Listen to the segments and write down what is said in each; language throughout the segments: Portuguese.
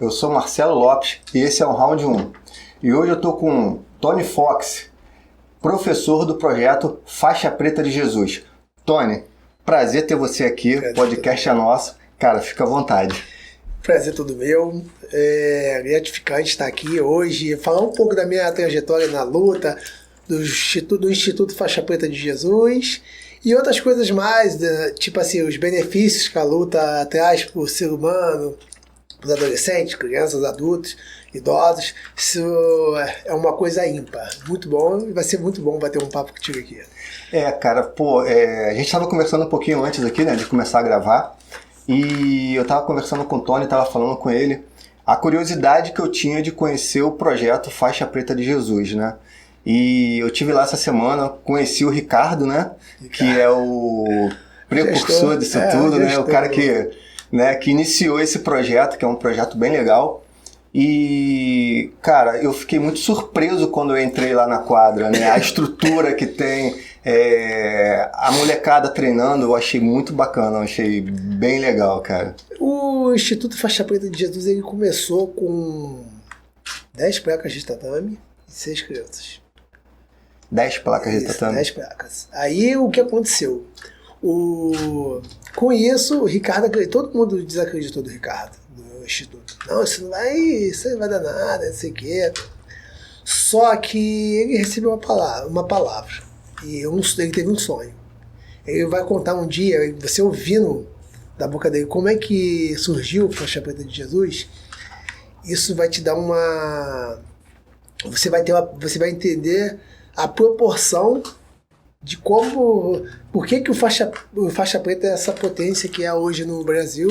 Eu sou Marcelo Lopes e esse é o Round 1. E hoje eu estou com Tony Fox, professor do projeto Faixa Preta de Jesus. Tony, prazer ter você aqui, o podcast é nosso. Cara, fica à vontade. Prazer todo meu, é gratificante estar aqui hoje, falar um pouco da minha trajetória na luta, do Instituto Faixa Preta de Jesus e outras coisas mais, tipo assim, os benefícios que a luta traz para o ser humano, para os adolescentes, crianças, adultos, idosos. Isso é uma coisa ímpar, muito bom, e vai ser muito bom bater um papo contigo aqui. Cara, a gente estava conversando um pouquinho antes aqui, né, de começar a gravar. E eu estava conversando com o Tony, estava falando com ele a curiosidade que eu tinha de conhecer o projeto Faixa Preta de Jesus, né? E eu tive lá essa semana, conheci o Ricardo, né? Que é o precursor disso tudo, né? O cara que iniciou esse projeto, que é um projeto bem legal. E, cara, eu fiquei muito surpreso quando eu entrei lá na quadra, né? A estrutura que tem, a molecada treinando, eu achei muito bacana, eu achei bem legal, cara. O Instituto Faixa Preta de Jesus, ele começou com 10 placas de tatame e 6 crianças. 10 placas de tatame? 10 placas. Aí, o que aconteceu? Com isso, o Ricardo, todo mundo desacreditou do Ricardo, do Instituto. Não, isso não vai dar nada, não sei o quê. Só que ele recebeu uma palavra. E ele teve um sonho. Ele vai contar um dia, você ouvindo da boca dele como é que surgiu o Faixa Preta de Jesus, isso vai te dar você vai entender a proporção de por que o Faixa Preta é essa potência que é hoje no Brasil,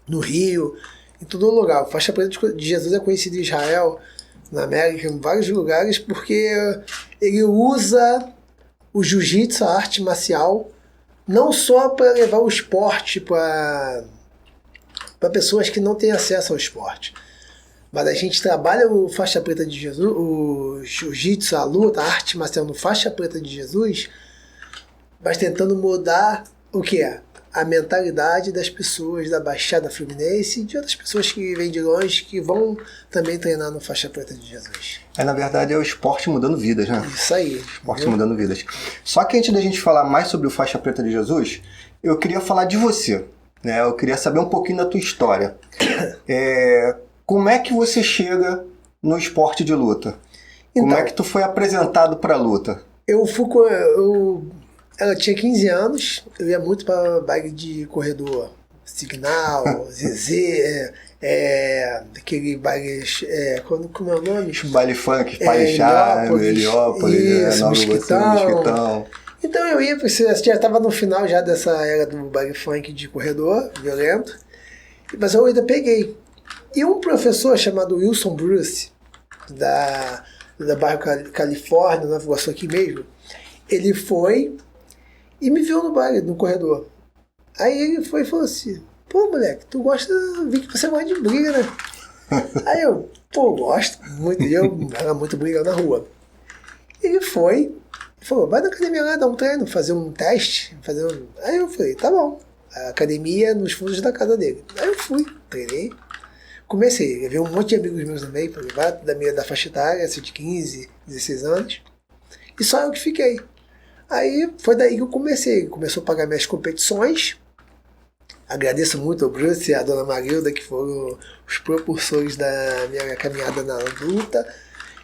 no Rio, em todo lugar. O Faixa Preta de Jesus é conhecido em Israel, na América, em vários lugares, porque ele usa o jiu-jitsu, a arte marcial, não só para levar o esporte para pessoas que não têm acesso ao esporte, mas a gente trabalha o Faixa Preta de Jesus, o jiu-jitsu, a luta, a arte marcial no Faixa Preta de Jesus, mas tentando mudar o que é? A mentalidade das pessoas da Baixada Fluminense e de outras pessoas que vêm de longe que vão também treinar no Faixa Preta de Jesus. Na verdade, é o esporte mudando vidas, né? Isso aí. Esporte mudando vidas. Só que antes da gente falar mais sobre o Faixa Preta de Jesus, eu queria falar de você, né? Eu queria saber um pouquinho da tua história. Como é que você chega no esporte de luta? Então, como é que tu foi apresentado para a luta? Ela tinha 15 anos, eu ia muito para baile de corredor, Signal, ZZ, aquele baile, como é o nome? Baile funk, Palixá, Heliópolis, Mosquitão. Então eu ia, já estava no final já dessa era do baile funk de corredor, violento, mas eu ainda peguei. E um professor chamado Wilson Bruce, da bairro Califórnia, Nova Iguaçu aqui mesmo, ele foi e me viu no baile, no corredor. Aí ele foi e falou assim: pô, moleque, vi que você gosta de briga, né? Aí eu, gosto muito, e eu era muito briga na rua. Ele foi e falou: vai na academia lá, dar um treino, fazer um teste. Aí eu falei: tá bom. A academia nos fundos da casa dele. Aí eu fui, treinei. Comecei, levei um monte de amigos meus também para levar, da faixa etária, assim, de 15, 16 anos. E só eu que fiquei. Aí foi daí que eu comecei. Começou a pagar minhas competições. Agradeço muito ao Bruce e à dona Marilda, que foram os propulsores da minha caminhada na luta.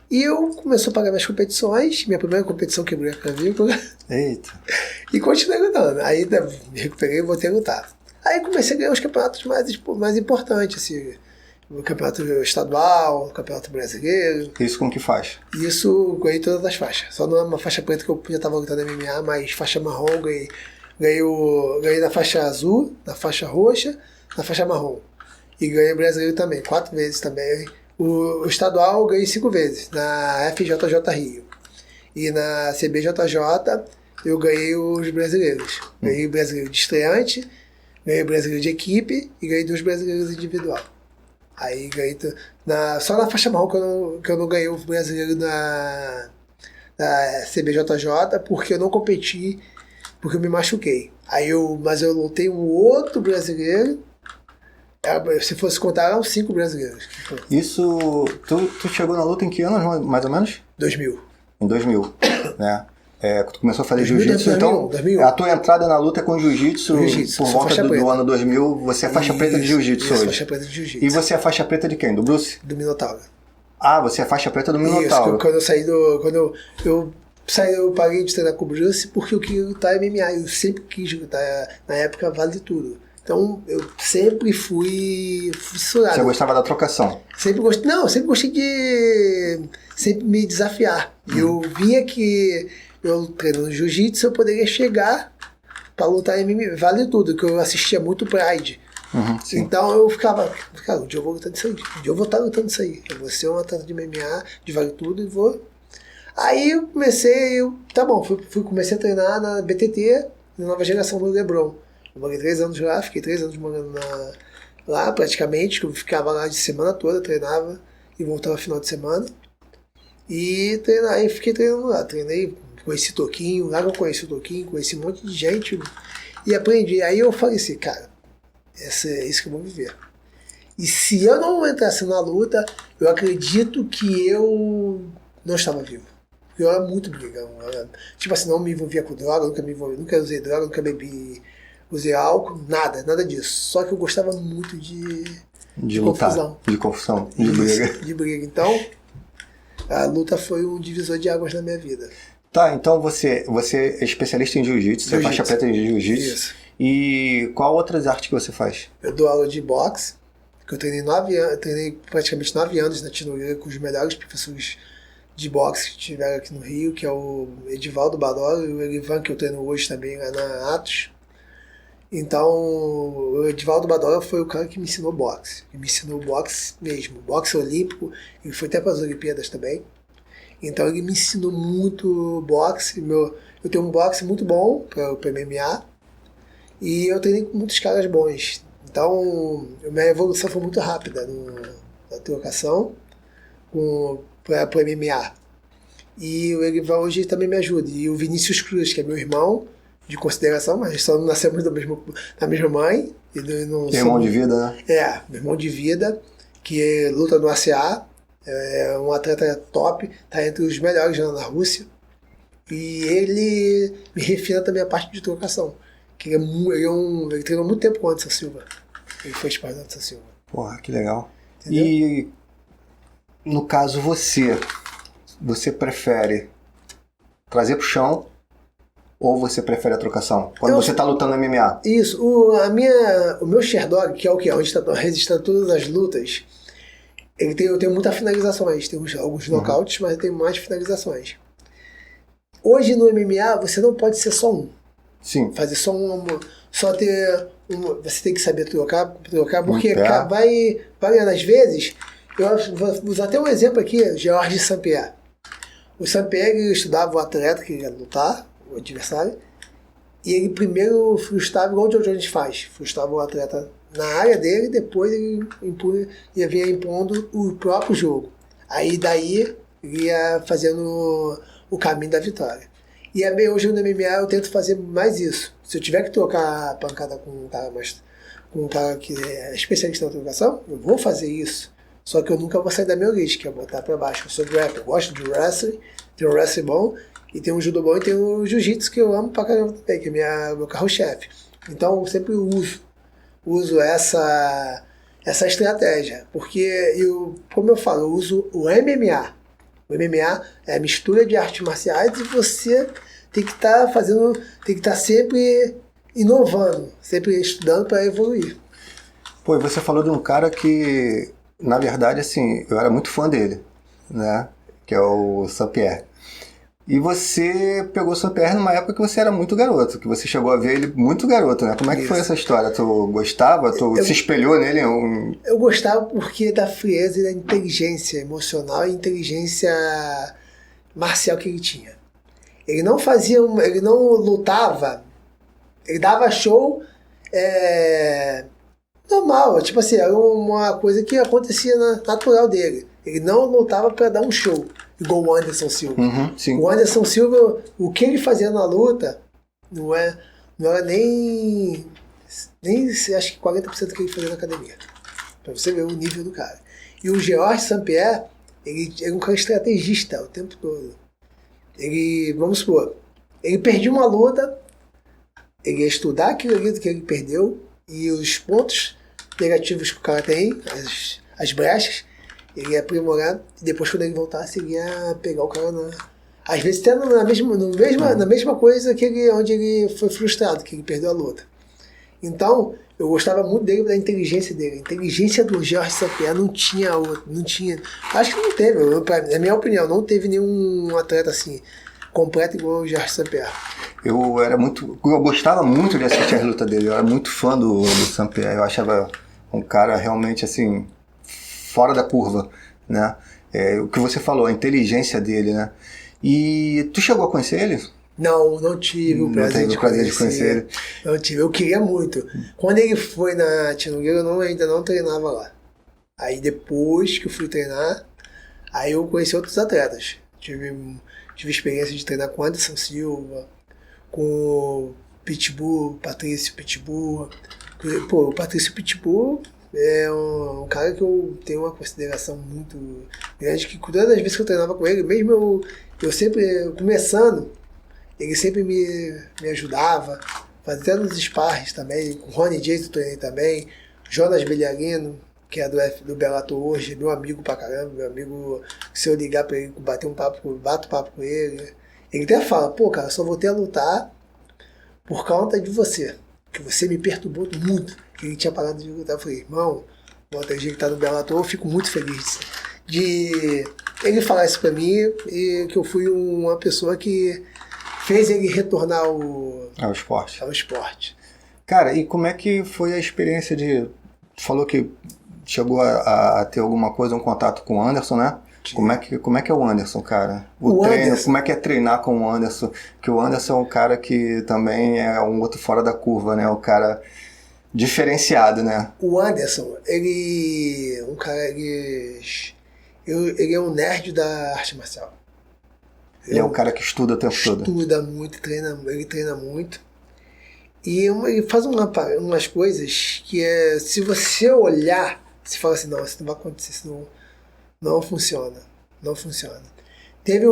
E eu comecei a pagar minhas competições. Minha primeira competição quebrei a clavícula. Eita. E continuei lutando. Aí me recuperei e voltei a lutar. Aí comecei a ganhar os campeonatos mais importantes, assim. O campeonato estadual, o campeonato brasileiro. Isso com que faixa? Isso, ganhei todas as faixas. Só não é uma faixa preta que eu já estava lutando MMA, mas faixa marrom, ganhei na faixa azul, na faixa roxa, na faixa marrom. E ganhei brasileiro também, 4 vezes também. O estadual eu ganhei 5 vezes, na FJJ Rio. E na CBJJ eu ganhei os brasileiros. Ganhei o brasileiro de estreante, ganhei o brasileiro de equipe e ganhei 2 brasileiros individual. Aí ganhei só na faixa marrom que eu não ganhei o brasileiro na CBJJ, porque eu não competi, porque eu me machuquei. Mas eu lutei um outro brasileiro Se fosse contar, eram 5 brasileiros. Isso, tu chegou na luta em que anos, mais ou menos? 2000. Em 2000, né? Tu começou a fazer 2000, jiu-jitsu, então 2000. a tua entrada na luta é com jiu-jitsu por volta do ano 2000, você é faixa preta de jiu-jitsu hoje. Faixa preta de jiu-jitsu. E você é faixa preta de quem? Do Bruce? Do Minotauro. Ah, você é faixa preta do Minotauro. Isso, quando eu saí eu parei de treinar com o Bruce porque eu queria lutar MMA, eu sempre quis lutar, na época vale tudo. Então eu sempre fui fissurado. Você gostava da trocação? Sempre gostei de sempre me desafiar. Eu via que eu treinando jiu-jitsu eu poderia chegar para lutar MMA, vale tudo, que eu assistia muito Pride. Então eu ficava, cara, um dia eu vou lutar disso aí, um dia eu vou estar lutando disso aí. Eu vou ser um atleta de MMA, de vale tudo e vou. Aí eu comecei a treinar na BTT, na nova geração do LeBron. Eu morei 3 anos lá, fiquei 3 anos morando lá praticamente, eu ficava lá de semana toda, treinava e voltava no final de semana. E aí fiquei treinando lá, conheci Toquinho, lá que eu conheci o Toquinho, conheci um monte de gente e aprendi. Aí eu falei assim, cara, é isso que eu vou viver. E se eu não entrasse na luta, eu acredito que eu não estava vivo. Eu era muito brigão. Tipo assim, não me envolvia com droga, nunca usei droga, nunca bebi, usei álcool, nada disso. Só que eu gostava muito de lutar, confusão. de confusão, de briga. De briga. Então, a luta foi um divisor de águas na minha vida. Tá, então você é especialista em jiu-jitsu, você é faixa preta de jiu-jitsu. Isso. E qual outras artes que você faz? Eu dou aula de boxe, que eu treinei praticamente 9 anos na Tinoreira com os melhores professores de boxe que tiveram aqui no Rio, que é o Edivaldo Badoro e o Elivan, que eu treino hoje também lá na Atos. Então, o Edivaldo Badoro foi o cara que me ensinou boxe. Ele me ensinou boxe mesmo, boxe olímpico, ele foi até para as Olimpíadas também. Então, ele me ensinou muito boxe. Eu tenho um boxe muito bom para o MMA e eu treinei com muitos caras bons. Então, minha evolução foi muito rápida na trocação para o MMA. E o Elivan hoje também me ajuda. E o Vinícius Cruz, que é meu irmão, de consideração, mas só não nascemos da mesma mãe. Irmão de vida, né? Meu irmão de vida, que luta no ACA, é um atleta top, está entre os melhores lá na Rússia. E ele me refina também a parte de trocação. Que ele treinou muito tempo com o Anderson Silva. Ele foi espada do Anderson Silva. Porra, que legal. Entendeu? E no caso você prefere trazer pro chão ou você prefere a trocação? Quando você tá lutando no MMA? Isso. O meu Sherdog, que é o que? Onde está registrando todas as lutas, eu tenho muitas finalizações. Tem alguns nocautes, mas tem mais finalizações. Hoje no MMA você não pode ser só um. Sim. Fazer só ter você tem que saber trocar porque vai às vezes, eu vou usar até um exemplo aqui, Georges St-Pierre. O St-Pierre estudava o atleta que ia lutar, o adversário, e ele primeiro frustrava, igual o Joe Jones faz, frustrava o atleta na área dele, depois ele vinha impondo o próprio jogo. Aí daí ele ia fazendo o caminho da vitória. E hoje no MMA eu tento fazer mais isso. Se eu tiver que trocar a pancada com um cara que é especialista na trocação, eu vou fazer isso. Só que eu nunca vou sair da minha origem, que é botar pra baixo. Eu sou rapper, eu gosto de wrestling, tem um wrestling bom, e tem um judo bom, e tem o jiu-jitsu que eu amo pra caramba também, que é meu carro-chefe. Então eu sempre uso essa estratégia, porque como eu falo, eu uso o MMA. O MMA é a mistura de artes marciais e você tem que estar sempre inovando, sempre estudando para evoluir. Pô, e você falou de um cara que, na verdade, assim, eu era muito fã dele, né? Que é o St-Pierre. E você pegou o St-Pierre numa época que você era muito garoto, que você chegou a ver ele muito garoto, né? Como é que foi essa história? Tu gostava? Tu se espelhou nele? Eu gostava porque da frieza e da inteligência emocional e inteligência marcial que ele tinha. Ele não lutava, ele dava show normal, tipo assim, era uma coisa que acontecia natural dele. Ele não lutava para dar um show, igual o Anderson Silva. Sim. O Anderson Silva, o que ele fazia na luta, não era nem acho que 40% do que ele fazia na academia. Pra você ver o nível do cara. E o Georges St-Pierre, ele é um cara estrategista o tempo todo. Ele, vamos supor, ele perdia uma luta, ele ia estudar aquilo ali que ele perdeu e os pontos negativos que o cara tem, as brechas, ele ia aprimorar e depois quando ele voltasse ele ia pegar o cara às vezes até na mesma coisa onde ele foi frustrado, que ele perdeu a luta. Então, eu gostava muito dele, da inteligência dele. A inteligência do Georges St-Pierre não tinha. Acho que não teve, na minha opinião, não teve nenhum atleta assim, completo igual o Georges St-Pierre. Eu gostava muito de assistir as lutas dele, eu era muito fã do St-Pierre, eu achava um cara realmente assim, fora da curva, né? O que você falou, a inteligência dele, né? E tu chegou a conhecer ele? Não tive o prazer de conhecer ele. Não tive, eu queria muito. Quando ele foi na Tiangueira, eu ainda não treinava lá. Aí depois que eu fui treinar, aí eu conheci outros atletas. Tive experiência de treinar com Anderson Silva, com o Pitbull, Patrício Pitbull. Pô, o Patrício Pitbull é um cara que eu tenho uma consideração muito grande, que todas as vezes que eu treinava com ele, mesmo eu sempre, começando, ele sempre me ajudava, até nos sparres também, com o Ronnie James eu treinei também, Jonas Belharino, que é do Bellator hoje, meu amigo pra caramba, meu amigo, se eu ligar pra ele, bato papo com ele, ele até fala, pô cara, só voltei a lutar por conta de você, que você me perturbou muito, que ele tinha parado de lutar. Eu falei, irmão, tem gente que tá no Bellator, eu fico muito feliz de ele falar isso pra mim, e que eu fui uma pessoa que fez ele retornar ao esporte. Cara, e como é que foi a experiência de... Tu falou que chegou a ter alguma coisa, um contato com o Anderson, né? Como é que é o Anderson, cara? O treino, Anderson. Como é que é treinar com o Anderson? Porque o Anderson é um cara que também é um outro fora da curva, né? Um cara diferenciado, né? O Anderson, ele é um nerd da arte marcial. Ele é um cara que estuda o tempo todo. Estuda muito, ele treina muito. E ele faz umas coisas que se você olhar, você fala assim, não, isso não vai acontecer, isso não funciona. Não funciona. Teve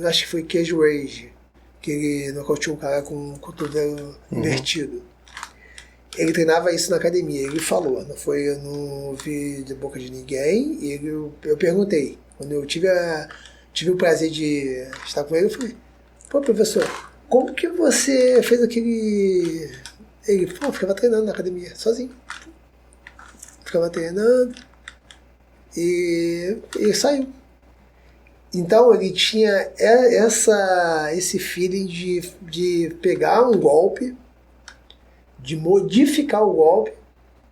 acho que foi Cage Rage, que ele nocauteou um cara com o cotovelo invertido. Ele treinava isso na academia, ele falou, eu não vi de boca de ninguém, e eu perguntei, quando eu tive o prazer de estar com ele, eu falei, pô, professor, como que você fez aquele... Ele falou, ficava treinando na academia, sozinho. Ficava treinando e saiu. Então ele tinha esse feeling de pegar um golpe, de modificar o golpe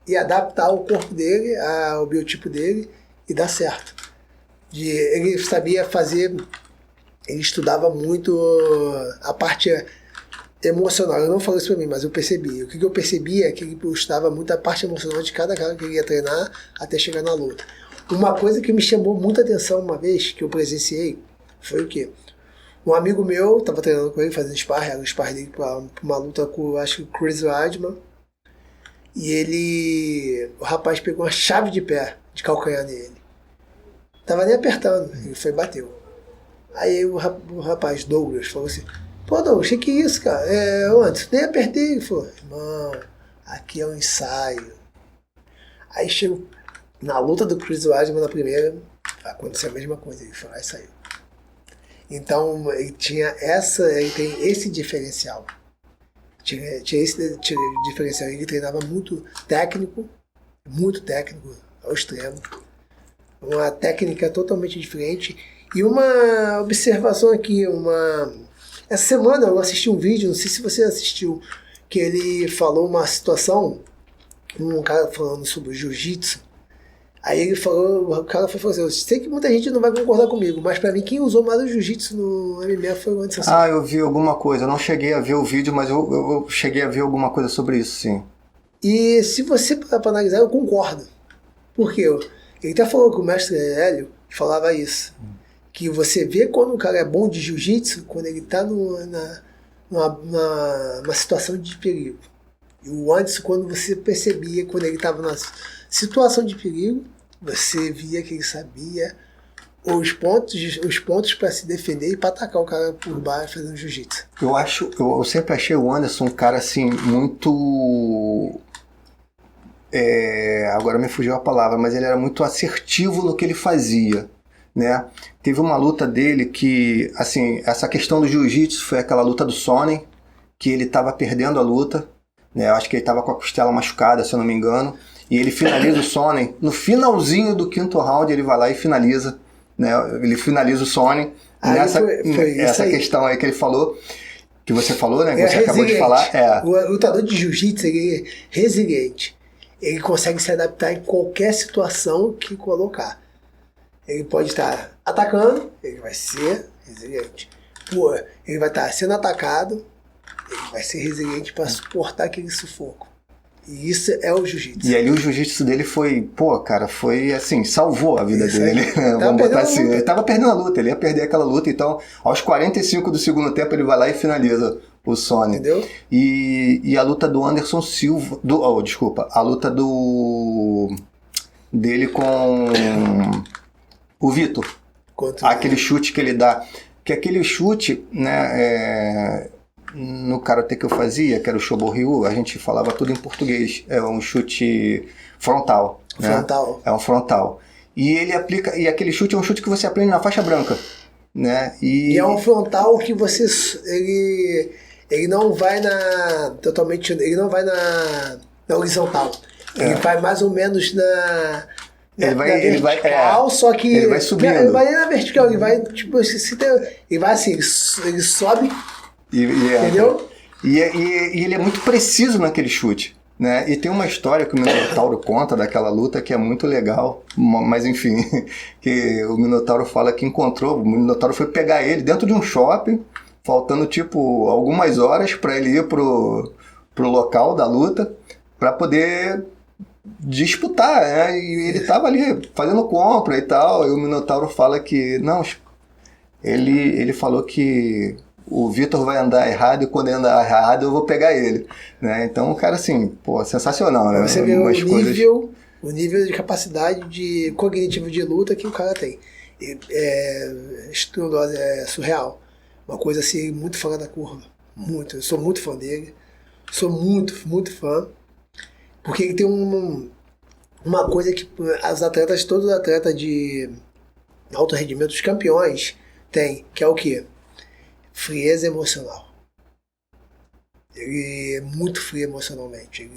e adaptar o corpo dele, ao biotipo dele e dar certo. Ele sabia fazer, ele estudava muito a parte emocional. Eu não falei isso pra mim, mas eu percebi. O que eu percebi é que ele estudava muito a parte emocional de cada cara que ele ia treinar até chegar na luta. Uma coisa que me chamou muita atenção uma vez, que eu presenciei, foi o quê? Um amigo meu, estava treinando com ele, fazendo sparring, era o sparring dele para uma luta com, acho que o Chris Weidman, e o rapaz pegou uma chave de pé, de calcanhar nele. Tava nem apertando, ele foi e bateu. Aí o rapaz, Douglas, falou assim, pô Douglas, que é isso, cara? Antes, nem apertei. Ele falou, irmão, aqui é um ensaio. Aí chegou, na luta do Chris Weidman na primeira, aconteceu a mesma coisa, ele foi lá e saiu. Então ele tem esse diferencial. Tinha esse diferencial. Ele treinava muito técnico ao extremo. Uma técnica totalmente diferente. E uma observação aqui, essa semana eu assisti um vídeo, não sei se você assistiu, que ele falou uma situação, um cara falando sobre jiu-jitsu. Aí ele falou, o cara falou assim, eu sei que muita gente não vai concordar comigo, mas pra mim quem usou mais o jiu-jitsu no MMA foi o Anderson Silva. Eu vi alguma coisa, eu não cheguei a ver o vídeo, mas eu cheguei a ver alguma coisa sobre isso, sim. E se você parar pra analisar, eu concordo. Por quê? Ele até falou que o mestre Hélio falava isso, que você vê quando um cara é bom de jiu-jitsu, quando ele tá numa situação de perigo. E o Anderson, quando você percebia, quando ele estava na situação de perigo, você via que ele sabia os pontos para se defender e para atacar o cara por baixo fazendo jiu-jitsu. Eu sempre achei o Anderson um cara assim, muito. Agora me fugiu a palavra, mas ele era muito assertivo no que ele fazia, né? Teve uma luta dele que, assim, essa questão do jiu-jitsu foi aquela luta do Sonnen, que ele estava perdendo a luta, né? Eu acho que ele estava com a costela machucada, se eu não me engano, e ele finaliza o Sonnen. No finalzinho do 5º round, ele vai lá e finaliza, né? Ele finaliza o Sonnen nessa essa questão aí que ele falou, que você falou, né? Que você acabou de falar. O lutador de jiu-jitsu, ele é resiliente. Ele consegue se adaptar em qualquer situação que colocar. Ele pode estar atacando, ele vai ser resiliente. Ele vai estar sendo atacado, ele vai ser resiliente para suportar aquele sufoco. E isso é o jiu-jitsu. E ali o jiu-jitsu dele foi, foi assim, salvou a vida dele. Vamos botar assim. Ele tava perdendo a luta, ele ia perder aquela luta, então aos 45 do segundo tempo ele vai lá e finaliza o Sonnen. Entendeu? E a luta do Anderson Silva, a luta dele com o Vitor. Aquele chute que ele dá. Que aquele chute, né, no karatê que eu fazia, que era o Shobo-ryu, a gente falava tudo em português. É um chute frontal. Frontal. Né? É um frontal. E ele aplica. E aquele chute é um chute que você aprende na faixa branca. Né? E é um frontal que você. Ele não vai totalmente. Ele não vai na horizontal. Ele vai mais ou menos na. Ele vai só que ele vai subindo. Ele vai na vertical, ele vai tipo ele vai assim, ele sobe, entendeu? E ele é muito preciso naquele chute, né? E tem uma história que o Minotauro conta daquela luta que é muito legal, mas enfim, que o Minotauro fala que o Minotauro foi pegar ele dentro de um shopping, faltando tipo algumas horas para ele ir pro local da luta para poder disputar, né? E ele tava ali fazendo compra e tal, e o Minotauro fala que não, ele falou que o Vitor vai andar errado e quando ele andar errado eu vou pegar ele, né? Então o cara assim, sensacional, né? Você vê o nível de capacidade cognitivo de luta que o cara tem. É surreal. Uma coisa assim, muito fora da curva. Muito. Eu sou muito fã dele. Sou muito, muito fã. Porque ele tem uma coisa que todos os atletas de alto rendimento, os campeões, têm, que é o quê? Frieza emocional. Ele é muito frio emocionalmente.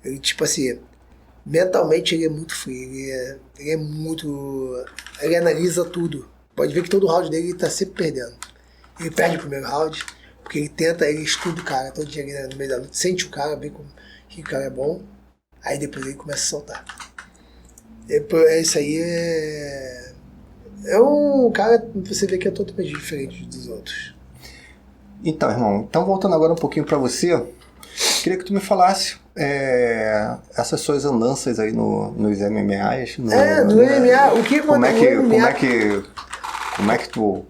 Ele tipo assim, mentalmente ele é muito frio. Ele é muito. Ele analisa tudo. Pode ver que todo round dele ele tá sempre perdendo. Ele perde o primeiro round, porque ele estuda o cara todo dia ali no meio da luta, sente o cara, vê que o cara é bom, aí depois ele começa a soltar. Isso aí é um cara, você vê que é totalmente diferente dos outros. Então, irmão, voltando agora um pouquinho pra você, queria que tu me falasse essas suas andanças aí nos MMAs. No MMA, o que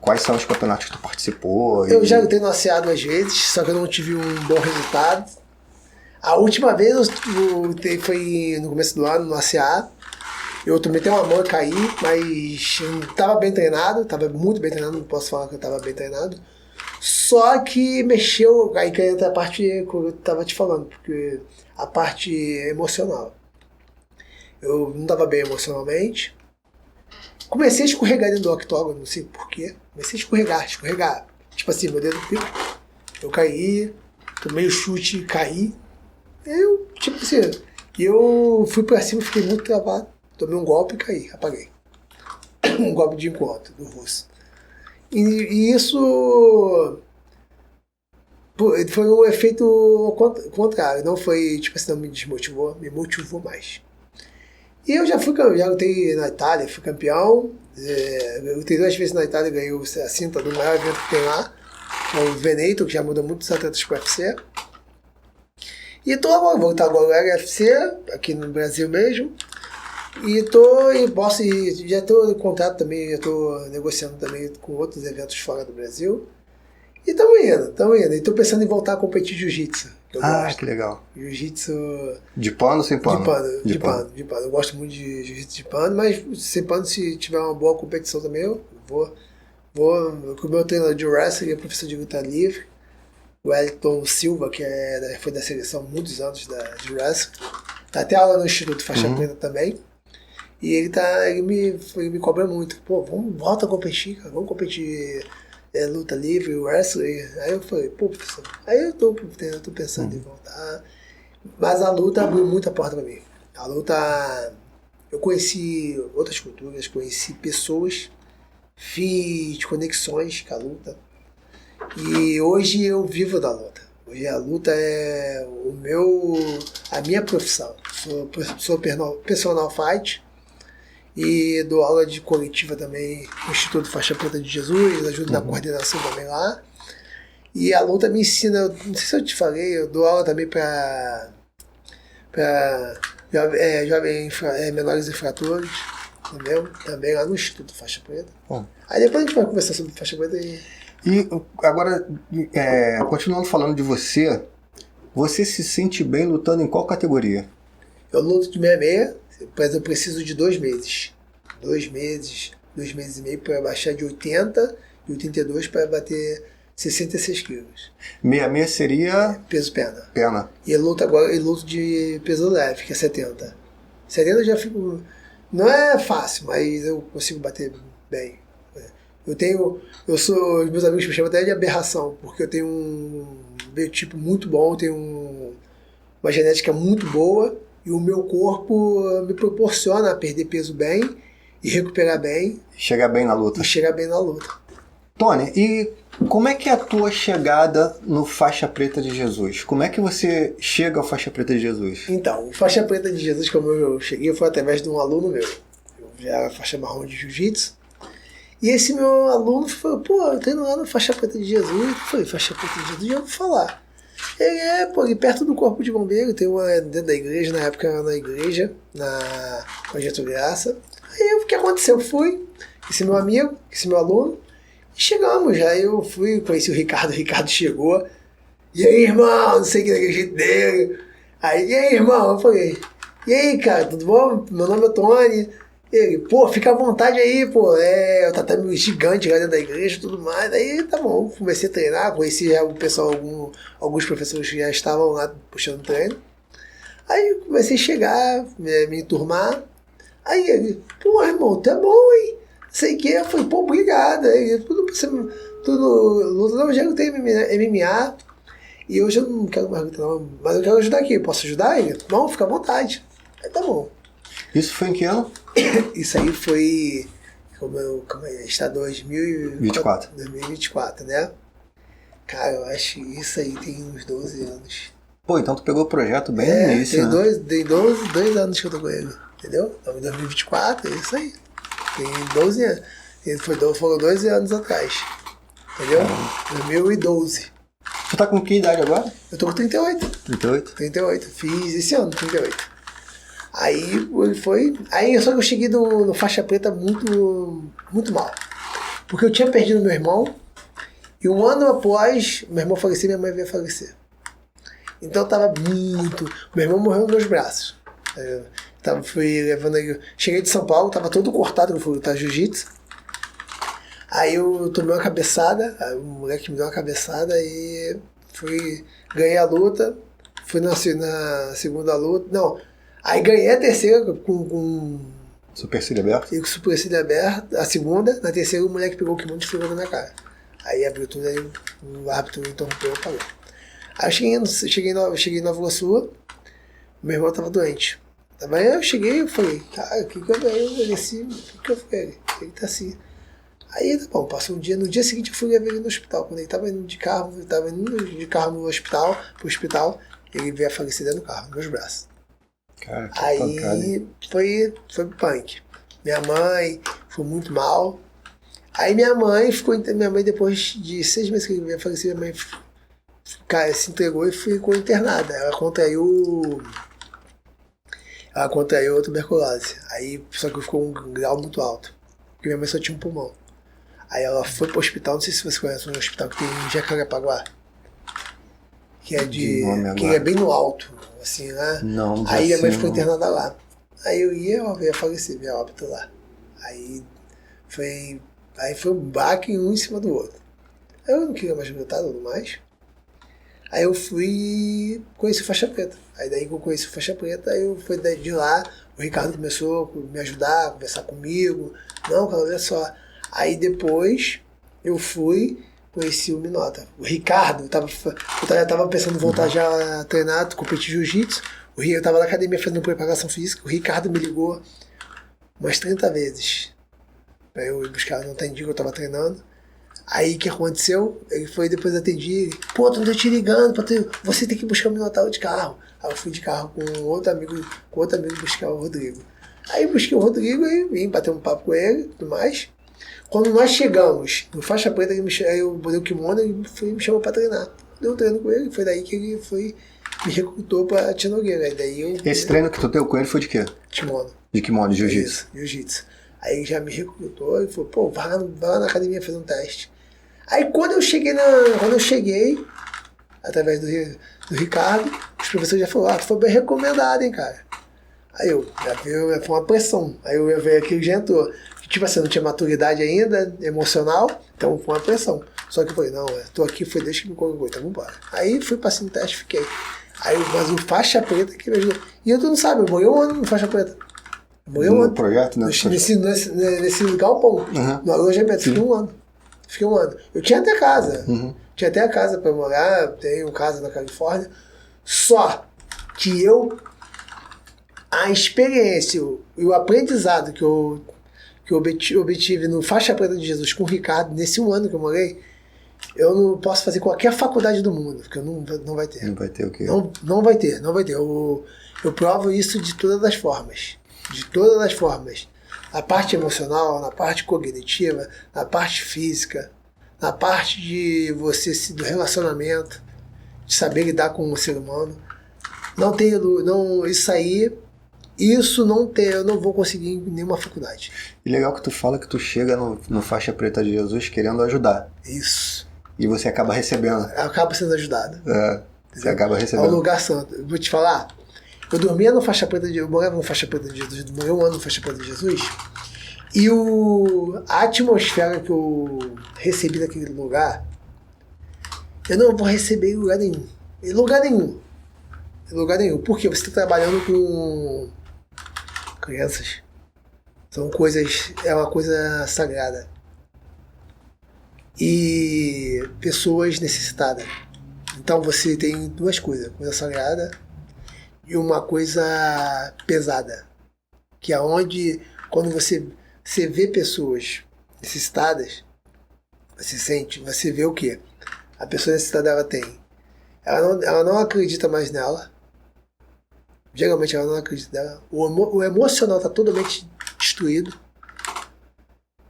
quais são os campeonatos que tu participou? Eu já lutei no ACA 2 vezes, só que eu não tive um bom resultado. A última vez eu lutei foi no começo do ano, no ACA. Eu tomei uma mão e caí, mas eu estava bem treinado, estava muito bem treinado, não posso falar que eu estava bem treinado. Só que mexeu, aí que entra a parte que eu estava te falando, porque a parte emocional. Eu não estava bem emocionalmente. Comecei a escorregar dentro do octógono, não sei porquê. Comecei a escorregar. Tipo assim, meu dedo pico. Eu caí, tomei o chute e caí. Eu, tipo assim, eu fui pra cima, fiquei muito travado. Tomei um golpe e caí, apaguei. Um golpe de encontro do russo. E isso foi o efeito contrário. Não foi, tipo assim, não me desmotivou, me motivou mais. E eu já lutei na Itália, fui campeão. Eu lutei 2 vezes na Itália, ganhei a cinta do maior evento que tem lá, o Veneto, que já mudou muitos atletas para o UFC. E vou voltar agora ao UFC, aqui no Brasil mesmo. Já estou em contato também, já estou negociando também com outros eventos fora do Brasil. E tamo indo. E tô pensando em voltar a competir jiu-jitsu. Que legal. Jiu-jitsu... De pano ou sem pano? De pano. Eu gosto muito de jiu-jitsu de pano, mas sem pano, se tiver uma boa competição também, eu vou com o meu treinador de wrestling, é professor de luta livre, o Wellington Silva, que foi da seleção há muitos anos de wrestling. Tá até aula no Instituto Faixa Preta também. E ele me cobra muito. Pô, volta a competir, cara. Vamos competir luta livre, wrestling. Aí eu falei, pô, professor. Aí eu tô pensando em voltar. Mas a luta abriu muita porta pra mim. A luta... Eu conheci outras culturas, conheci pessoas, fiz conexões com a luta. E hoje eu vivo da luta. Hoje a luta é a minha profissão. Sou personal fight e dou aula de coletiva também no Instituto Faixa Preta de Jesus, ajudo na coordenação também lá. E a luta me ensina, não sei se eu te falei, eu dou aula também para menores infratores, entendeu? Também lá no Instituto Faixa Preta. Aí depois a gente vai conversar sobre Faixa Preta E agora, continuando falando de você, você se sente bem lutando em qual categoria? Eu luto de 66, mas eu preciso de 2 meses. 2 meses e meio para baixar de 80 e 82 para bater 66 quilos. 66 seria? Peso pena. E eu luto de peso leve, que é 70. 70 eu já fico... Não é fácil, mas eu consigo bater bem. Os meus amigos me chamam até de aberração, porque eu tenho um biotipo muito bom, tenho uma genética muito boa, e o meu corpo me proporciona perder peso bem e recuperar bem. Chegar bem na luta. Tony, e como é que é a tua chegada no Faixa Preta de Jesus? Como é que você chega ao Faixa Preta de Jesus? Então, o Faixa Preta de Jesus, como eu cheguei, foi através de um aluno meu. Eu já era faixa marrom de jiu-jitsu. E esse meu aluno falou, pô, eu tô indo lá no Faixa Preta de Jesus. Eu falei, Faixa Preta de Jesus, já vou falar. Ele perto do Corpo de Bombeiro, tem uma dentro da igreja, na época era na igreja, na Projeto Graça. Aí o que aconteceu? Eu fui, esse meu amigo, esse meu aluno, e chegamos. Aí eu fui, conheci o Ricardo chegou. E aí, irmão, não sei o que daquele jeito dele. Aí, e aí, irmão? Eu falei, e aí, cara, tudo bom? Meu nome é Tony. Ele, pô, fica à vontade aí, pô, o tatame gigante lá dentro da igreja e tudo mais. Aí tá bom, comecei a treinar, conheci já o pessoal, alguns professores que já estavam lá puxando treino. Aí comecei a chegar, me enturmar. Aí ele, pô, irmão, tu é bom, hein? Sei que. Eu falei, pô, obrigado. Aí, tudo, não, já tem MMA. E hoje eu não quero mais lutar, não, mas eu quero ajudar aqui. Posso ajudar ele? Não, fica à vontade. Aí tá bom. Isso foi em que ano? Isso aí foi, está 2024, né? Cara, eu acho que isso aí tem uns 12 anos. Pô, então tu pegou o projeto bem no início, né? Tem 12 anos que eu tô com ele, entendeu? Então, em 2024, é isso aí. Tem 12 anos. Foram 12 anos atrás, entendeu? 2012. Tu tá com que idade agora? Eu tô com 38. 38. Fiz esse ano, 38. Aí foi. Aí só que eu cheguei no Faixa Preta muito, muito mal. Porque eu tinha perdido meu irmão. E um ano após meu irmão falecer, minha mãe veio falecer. Então eu tava muito. Meu irmão morreu nos meus braços. Fui levando ele. Cheguei de São Paulo, tava todo cortado, eu fui lutar jiu-jitsu. Aí eu tomei uma cabeçada, o moleque me deu uma cabeçada e ganhei a luta. Fui na segunda luta. Não. Aí ganhei a terceira com supercílio aberto? E com supercílio aberto, a segunda. Na terceira o moleque pegou o kimono e esfregou na minha cara. Aí abriu tudo, aí o árbitro interrompeu e falou. Aí eu cheguei em Nova Iguaçu, meu irmão tava doente. Aí eu cheguei e falei, cara, o que eu desci, o que eu falei? Ele tá assim. Aí tá bom, passou um dia, no dia seguinte eu fui levar ele no hospital. Quando ele tava indo de carro no hospital, pro hospital, ele veio a falecer dentro do carro, nos meus braços. Cara, aí foi punk. Minha mãe foi muito mal. Aí minha mãe depois de 6 meses que ele veio a falecer, minha mãe se entregou e ficou internada. Ela contraiu tuberculose. Aí só que ficou um grau muito alto. Porque minha mãe só tinha um pulmão. Aí ela foi pro hospital, não sei se você conhece um hospital que tem em Jacarepaguá. Que é que é bem no alto, assim, né? Não, aí a mãe assim, ficou não. internada lá. Aí eu ia falecer, minha óbito lá. Aí foi um baque um em cima do outro. Aí eu não queria mais lutar e tudo mais. Aí eu fui conheci o Faixa Preta. Aí daí que eu conheci o Faixa Preta, aí eu fui de lá, o Ricardo começou a me ajudar, a conversar comigo. Não, cara, olha só. Aí depois eu fui, conheci o Minota. O Ricardo, eu tava pensando em voltar já a treinar, competir jiu-jitsu. Eu tava na academia fazendo preparação física, o Ricardo me ligou umas 30 vezes pra eu ir buscar, não entendi que eu tava treinando. Aí o que aconteceu? Ele foi, depois atendi, pô, tô te ligando, você tem que buscar o Minotauro de carro. Aí eu fui de carro com outro amigo buscar o Rodrigo. Aí busquei o Rodrigo e vim bater um papo com ele e tudo mais. Quando nós chegamos no Faixa Preta, aí eu botei o kimono e me chamou pra treinar. Deu um treino com ele, foi daí que ele me recrutou pra Tia Nogueira. Aí daí Esse treino que tu deu com ele foi de quê? Kimono. De kimono, de jiu-jitsu? Jiu-jitsu. Aí ele já me recrutou e falou, pô, vai lá na academia fazer um teste. Aí quando eu cheguei, através do Ricardo, os professores já falaram, tu foi bem recomendado, hein, cara. Aí foi uma pressão. Aí eu veio aqui e já entrou. Tipo assim, eu não tinha maturidade ainda, emocional, então foi uma pressão. Só que eu falei, não, eu tô aqui, foi Deus que me colocou, então vambora. Aí fui passando o teste, fiquei. Mas o Faixa Preta que me ajudou. E tu não sabe, eu morei um ano no Faixa Preta. No projeto, né? Nesse galpão, no alojamento, fiquei um ano. Eu tinha até casa. Tinha até a casa pra morar, tenho casa na Califórnia. Só que a experiência e o aprendizado que eu obtive no Faixa Preta de Jesus com o Ricardo, nesse um ano que eu morei, eu não posso fazer qualquer faculdade do mundo, porque não vai ter. Não vai ter o quê? Não vai ter. Eu provo isso de todas as formas. De todas as formas. Na parte emocional, na parte cognitiva, na parte física, na parte do relacionamento, de saber lidar com o ser humano. Eu não vou conseguir em nenhuma faculdade. E legal que tu fala que tu chega no Faixa Preta de Jesus querendo ajudar. Isso. E você acaba recebendo. Acaba sendo ajudado. Você acaba recebendo. É o lugar santo. Eu vou te falar, eu dormia no Faixa Preta eu morava no Faixa Preta de Jesus, morei um ano no Faixa Preta de Jesus, e a atmosfera que eu recebi naquele lugar, eu não vou receber em lugar nenhum. Em lugar nenhum. Porque você está trabalhando com crianças. É uma coisa sagrada. E pessoas necessitadas. Então você tem duas coisas, coisa sagrada e uma coisa pesada. Que é onde, quando você vê pessoas necessitadas, você vê o quê? A pessoa necessitada ela não acredita mais nela. Geralmente ela não acredita nela. O emocional está totalmente destruído.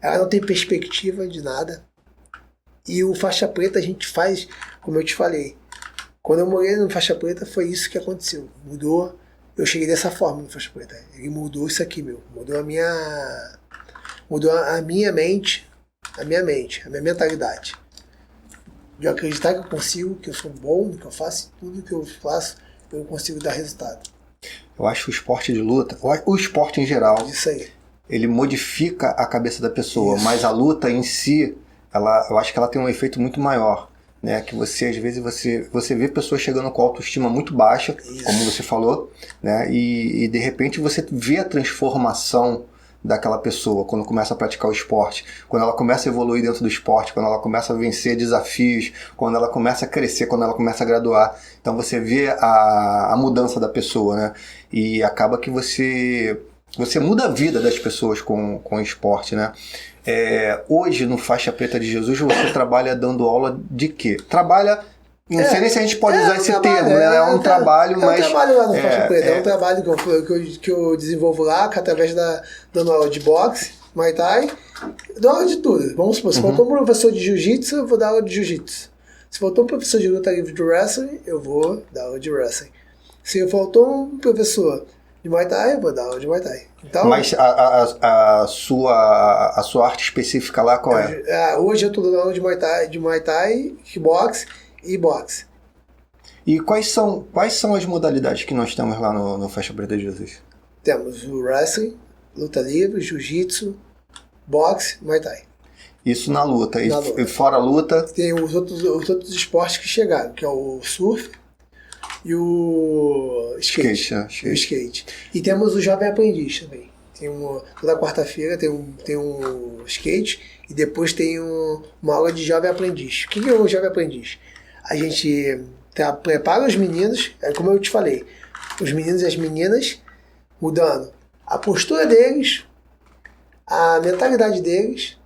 Ela não tem perspectiva de nada. E o Faixa Preta a gente faz, como eu te falei, quando eu morei no Faixa Preta foi isso que aconteceu. Mudou, eu cheguei dessa forma no Faixa Preta. Ele mudou isso aqui, mudou a minha mente, a minha mentalidade. De eu acreditar que eu consigo, que eu sou bom, que eu faço tudo que eu faço, eu consigo dar resultado. Eu acho que o esporte de luta, o esporte em geral, Isso aí. Ele modifica a cabeça da pessoa, Isso. mas a luta em si, eu acho que ela tem um efeito muito maior, né? Que você, às vezes, você vê pessoas chegando com autoestima muito baixa, Isso. como você falou, né? E de repente você vê a transformação daquela pessoa quando começa a praticar o esporte, quando ela começa a evoluir dentro do esporte, quando ela começa a vencer desafios, quando ela começa a crescer, quando ela começa a graduar. Então você vê a mudança da pessoa, né? E acaba que você muda a vida das pessoas com o esporte, né? Hoje, no Faixa Preta de Jesus, você trabalha dando aula de quê? Não sei nem se a gente pode usar esse termo, né? É um trabalho, mas... É um trabalho lá no Faixa Preta, é um trabalho que eu desenvolvo lá, através dando aula de boxe, Muay Thai, dou aula de tudo. Vamos supor, se faltou um professor de jiu-jitsu, eu vou dar aula de jiu-jitsu. Se faltou um professor de luta livre de wrestling, eu vou dar aula de wrestling. Se faltou um professor de Muay Thai, eu vou dar aula de Muay Thai. Então, mas a sua arte específica lá, qual é? Hoje eu tô dando aula de Muay Thai, kickbox e boxe. E quais são as modalidades que nós temos lá no Faixa Preta de Jesus? Temos o wrestling, luta livre, jiu-jitsu, boxe, Muay Thai. Isso na luta. Na luta. E fora a luta... Tem os outros esportes que chegaram, que é o surf e o skate. O skate. E temos o Jovem Aprendiz também. Toda quarta-feira tem um skate e depois tem uma aula de Jovem Aprendiz. O que é o Jovem Aprendiz? A gente prepara os meninos, como eu te falei, os meninos e as meninas, mudando a postura deles, a mentalidade deles,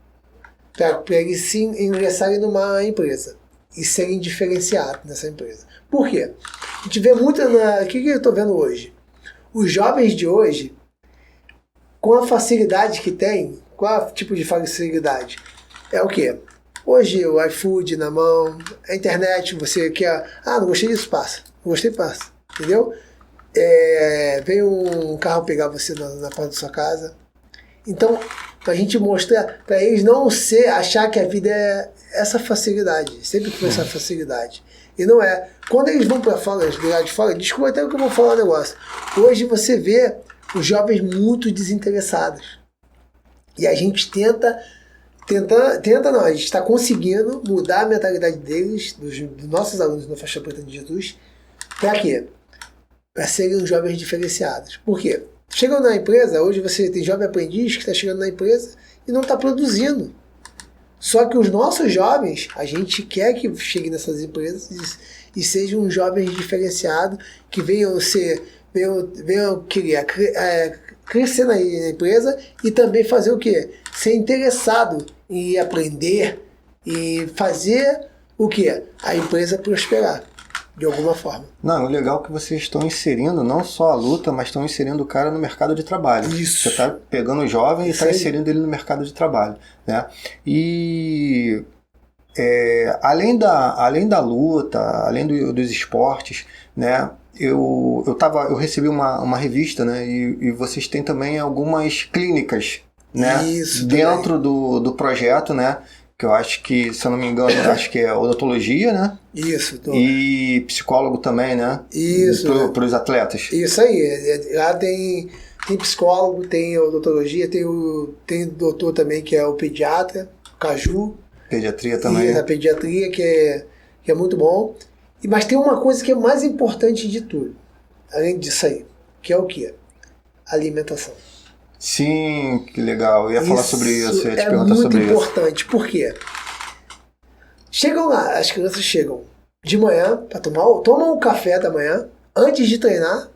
para eles se ingressarem numa empresa e serem diferenciados nessa empresa. Por quê? A gente vê muito o que eu estou vendo hoje? Os jovens de hoje, com a facilidade que tem, qual tipo de facilidade? É o quê? Hoje o iFood na mão, a internet, você quer... não gostei disso, passa. Não gostei, passa. Entendeu? Vem um carro pegar você na porta da sua casa. Então, pra gente mostrar, pra eles não achar que a vida é essa facilidade. Sempre foi essa facilidade. E não é. Quando eles vão pra fora, de fora, desculpa até que eu vou falar um negócio. Hoje você vê os jovens muito desinteressados. E a gente a gente está conseguindo mudar a mentalidade deles, dos nossos alunos no Faixa Preta de Jesus, para quê? Para serem jovens diferenciados. Por quê? Chegam na empresa, hoje você tem jovem aprendiz que está chegando na empresa e não está produzindo. Só que os nossos jovens, a gente quer que cheguem nessas empresas e sejam jovens diferenciados, que venham crescer na empresa e também fazer o quê? Ser interessado em aprender e fazer o quê? A empresa prosperar, de alguma forma. Não, o legal é que vocês estão inserindo não só a luta, mas estão inserindo o cara no mercado de trabalho. Isso. Você está pegando o jovem e está inserindo ele no mercado de trabalho, né? E além da luta, além dos esportes, né? Eu recebi uma revista, né? E vocês têm também algumas clínicas, né? Isso, dentro do projeto, né? Que eu acho que, se eu não me engano, acho que é odontologia, né? Isso. E psicólogo também, né? Isso. Para os atletas. Isso aí. Lá tem psicólogo, tem odontologia, tem doutor também que é o pediatra, o Caju. Pediatria também. E a pediatria que é muito bom. Mas tem uma coisa que é mais importante de tudo, além disso aí, que é o quê? Alimentação. Sim, que legal. Eu ia falar sobre isso, eu ia te perguntar sobre isso. É muito importante, por quê? Chegam lá, as crianças chegam de manhã, tomam um café da manhã, antes de treinar,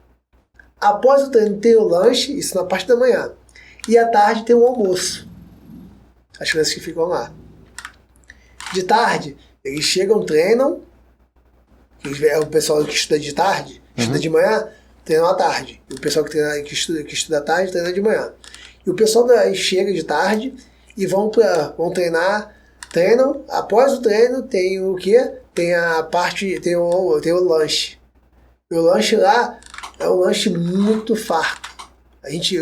após o treino tem o lanche, isso na parte da manhã, e à tarde tem o almoço. As crianças que ficam lá. De tarde, eles chegam, treinam, é o pessoal que estuda de tarde, estuda de manhã, treina à tarde. E o pessoal que estuda à tarde, treina de manhã. E o pessoal chega de tarde e vão treinar, treinam. Após o treino tem o quê? Tem o lanche. E o lanche lá é um lanche muito farto.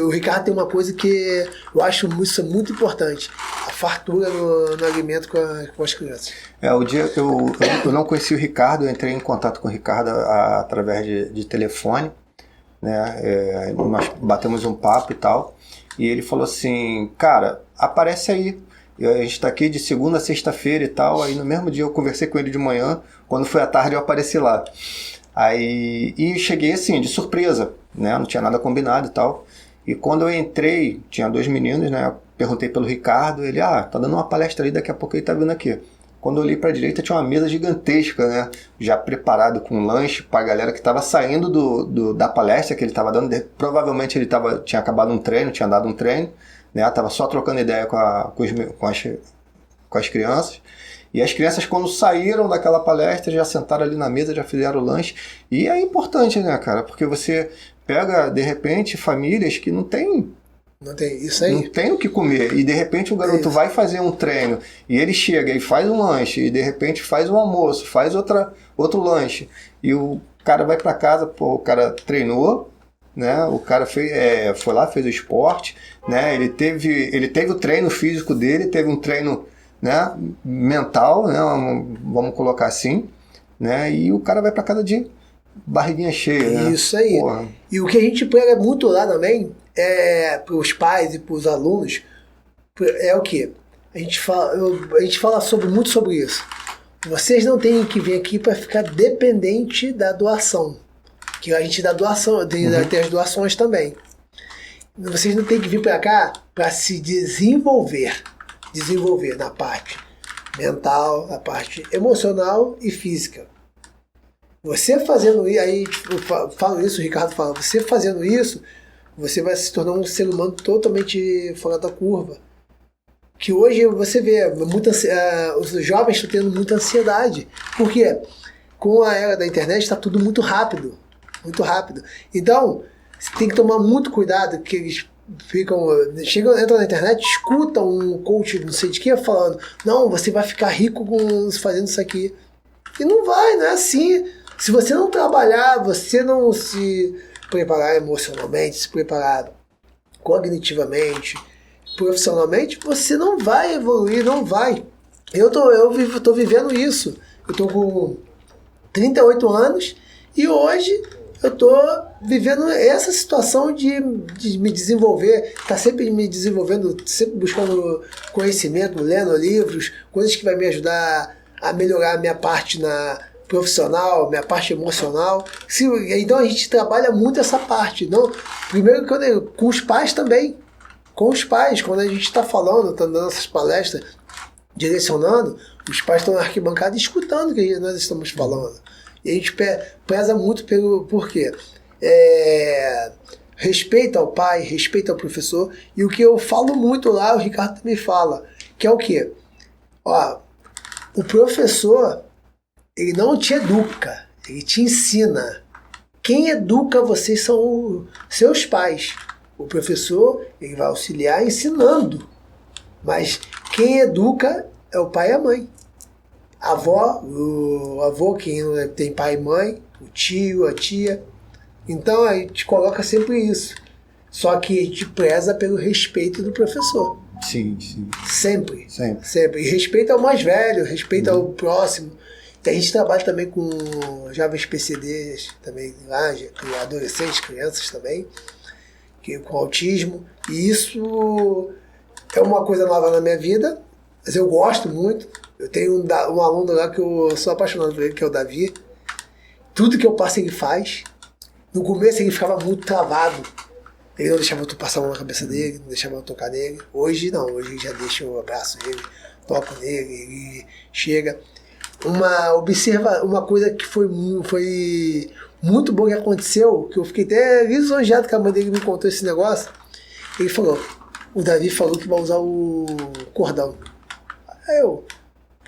O Ricardo tem uma coisa que eu acho isso muito importante. A fartura no alimento com as crianças. O dia eu não conheci o Ricardo, eu entrei em contato com o Ricardo através de telefone, né? Nós batemos um papo e tal, e ele falou assim, cara, aparece aí, a gente está aqui de segunda a sexta-feira e tal, aí no mesmo dia eu conversei com ele de manhã, quando foi à tarde eu apareci lá. E cheguei assim, de surpresa, né? Não tinha nada combinado e tal. E quando eu entrei, tinha 2 meninos, né? Eu perguntei pelo Ricardo, ele, tá dando uma palestra ali, daqui a pouco ele tá vindo aqui. Quando eu olhei para a direita, tinha uma mesa gigantesca, né? Já preparado com lanche para a galera que estava saindo da palestra que ele estava dando. Provavelmente ele tinha acabado um treino, tinha dado um treino, né? Tava só trocando ideia com as crianças. E as crianças, quando saíram daquela palestra, já sentaram ali na mesa, já fizeram o lanche. E é importante, né, cara? Porque você pega, de repente, famílias que não tem isso aí. Não tem o que comer. E de repente o garoto vai fazer um treino e ele chega e faz um lanche e de repente faz um almoço, faz outro lanche. E o cara vai para casa, o cara treinou, né? O cara foi lá, fez o esporte, né? Ele teve o treino físico dele, teve um treino, né, mental, né? Vamos colocar assim, né? E o cara vai para casa de barriguinha cheia. Isso, né? Aí. Porra. E o que a gente prega muito lá também para os pais e para os alunos é o quê? A gente fala muito sobre isso. Vocês não têm que vir aqui para ficar dependente da doação. Que a gente dá doação, tem as doações também. Vocês não têm que vir para cá para se desenvolver na parte mental, na parte emocional e física. Você fazendo isso, aí eu falo isso, o Ricardo fala, você fazendo isso, você vai se tornar um ser humano totalmente fora da curva. Que hoje você vê, os jovens estão tendo muita ansiedade. Por quê? Com a era da internet está tudo muito rápido. Muito rápido. Então, você tem que tomar muito cuidado, que eles entram na internet, escutam um coach, não sei de que, falando, não, você vai ficar rico fazendo isso aqui. E não é assim. Se você não trabalhar, você não se preparar emocionalmente, se preparar cognitivamente, profissionalmente, você não vai evoluir, não vai. Eu tô vivendo isso. Eu tô com 38 anos e hoje eu tô vivendo essa situação de me desenvolver, tá sempre me desenvolvendo, sempre buscando conhecimento, lendo livros, coisas que vai me ajudar a melhorar a minha parte profissional, minha parte emocional. Então a gente trabalha muito essa parte. Não, primeiro com os pais também. Com os pais, quando a gente está falando, está dando essas palestras, direcionando, os pais estão na arquibancada escutando o que nós estamos falando. E a gente preza muito por quê? Respeito ao pai, respeito ao professor. E o que eu falo muito lá, o Ricardo também fala, que é o quê? Ó, o professor, ele não te educa, ele te ensina. Quem educa vocês são os seus pais. O professor, ele vai auxiliar ensinando. Mas quem educa é o pai e a mãe. A avó, o avô, quem tem pai e mãe, o tio, a tia. Então a gente coloca sempre isso. Só que a gente preza pelo respeito do professor. Sim, sim. Sempre. E respeito ao mais velho, respeito ao próximo. A gente trabalha também com jovens PCDs, também lá, adolescentes, crianças também, com autismo. E isso é uma coisa nova na minha vida, mas eu gosto muito. Eu tenho um aluno lá que eu sou apaixonado por ele, que é o Davi. Tudo que eu passo ele faz. No começo ele ficava muito travado. Ele não deixava eu passar a mão na cabeça dele, não deixava eu tocar nele. Hoje não, hoje eu já deixo, eu abraço ele, toco nele, ele chega. Uma coisa que foi muito boa que aconteceu, que eu fiquei até lisonjeado que a mãe dele me contou esse negócio. Ele falou, o Davi falou que vai usar o cordão. Aí eu,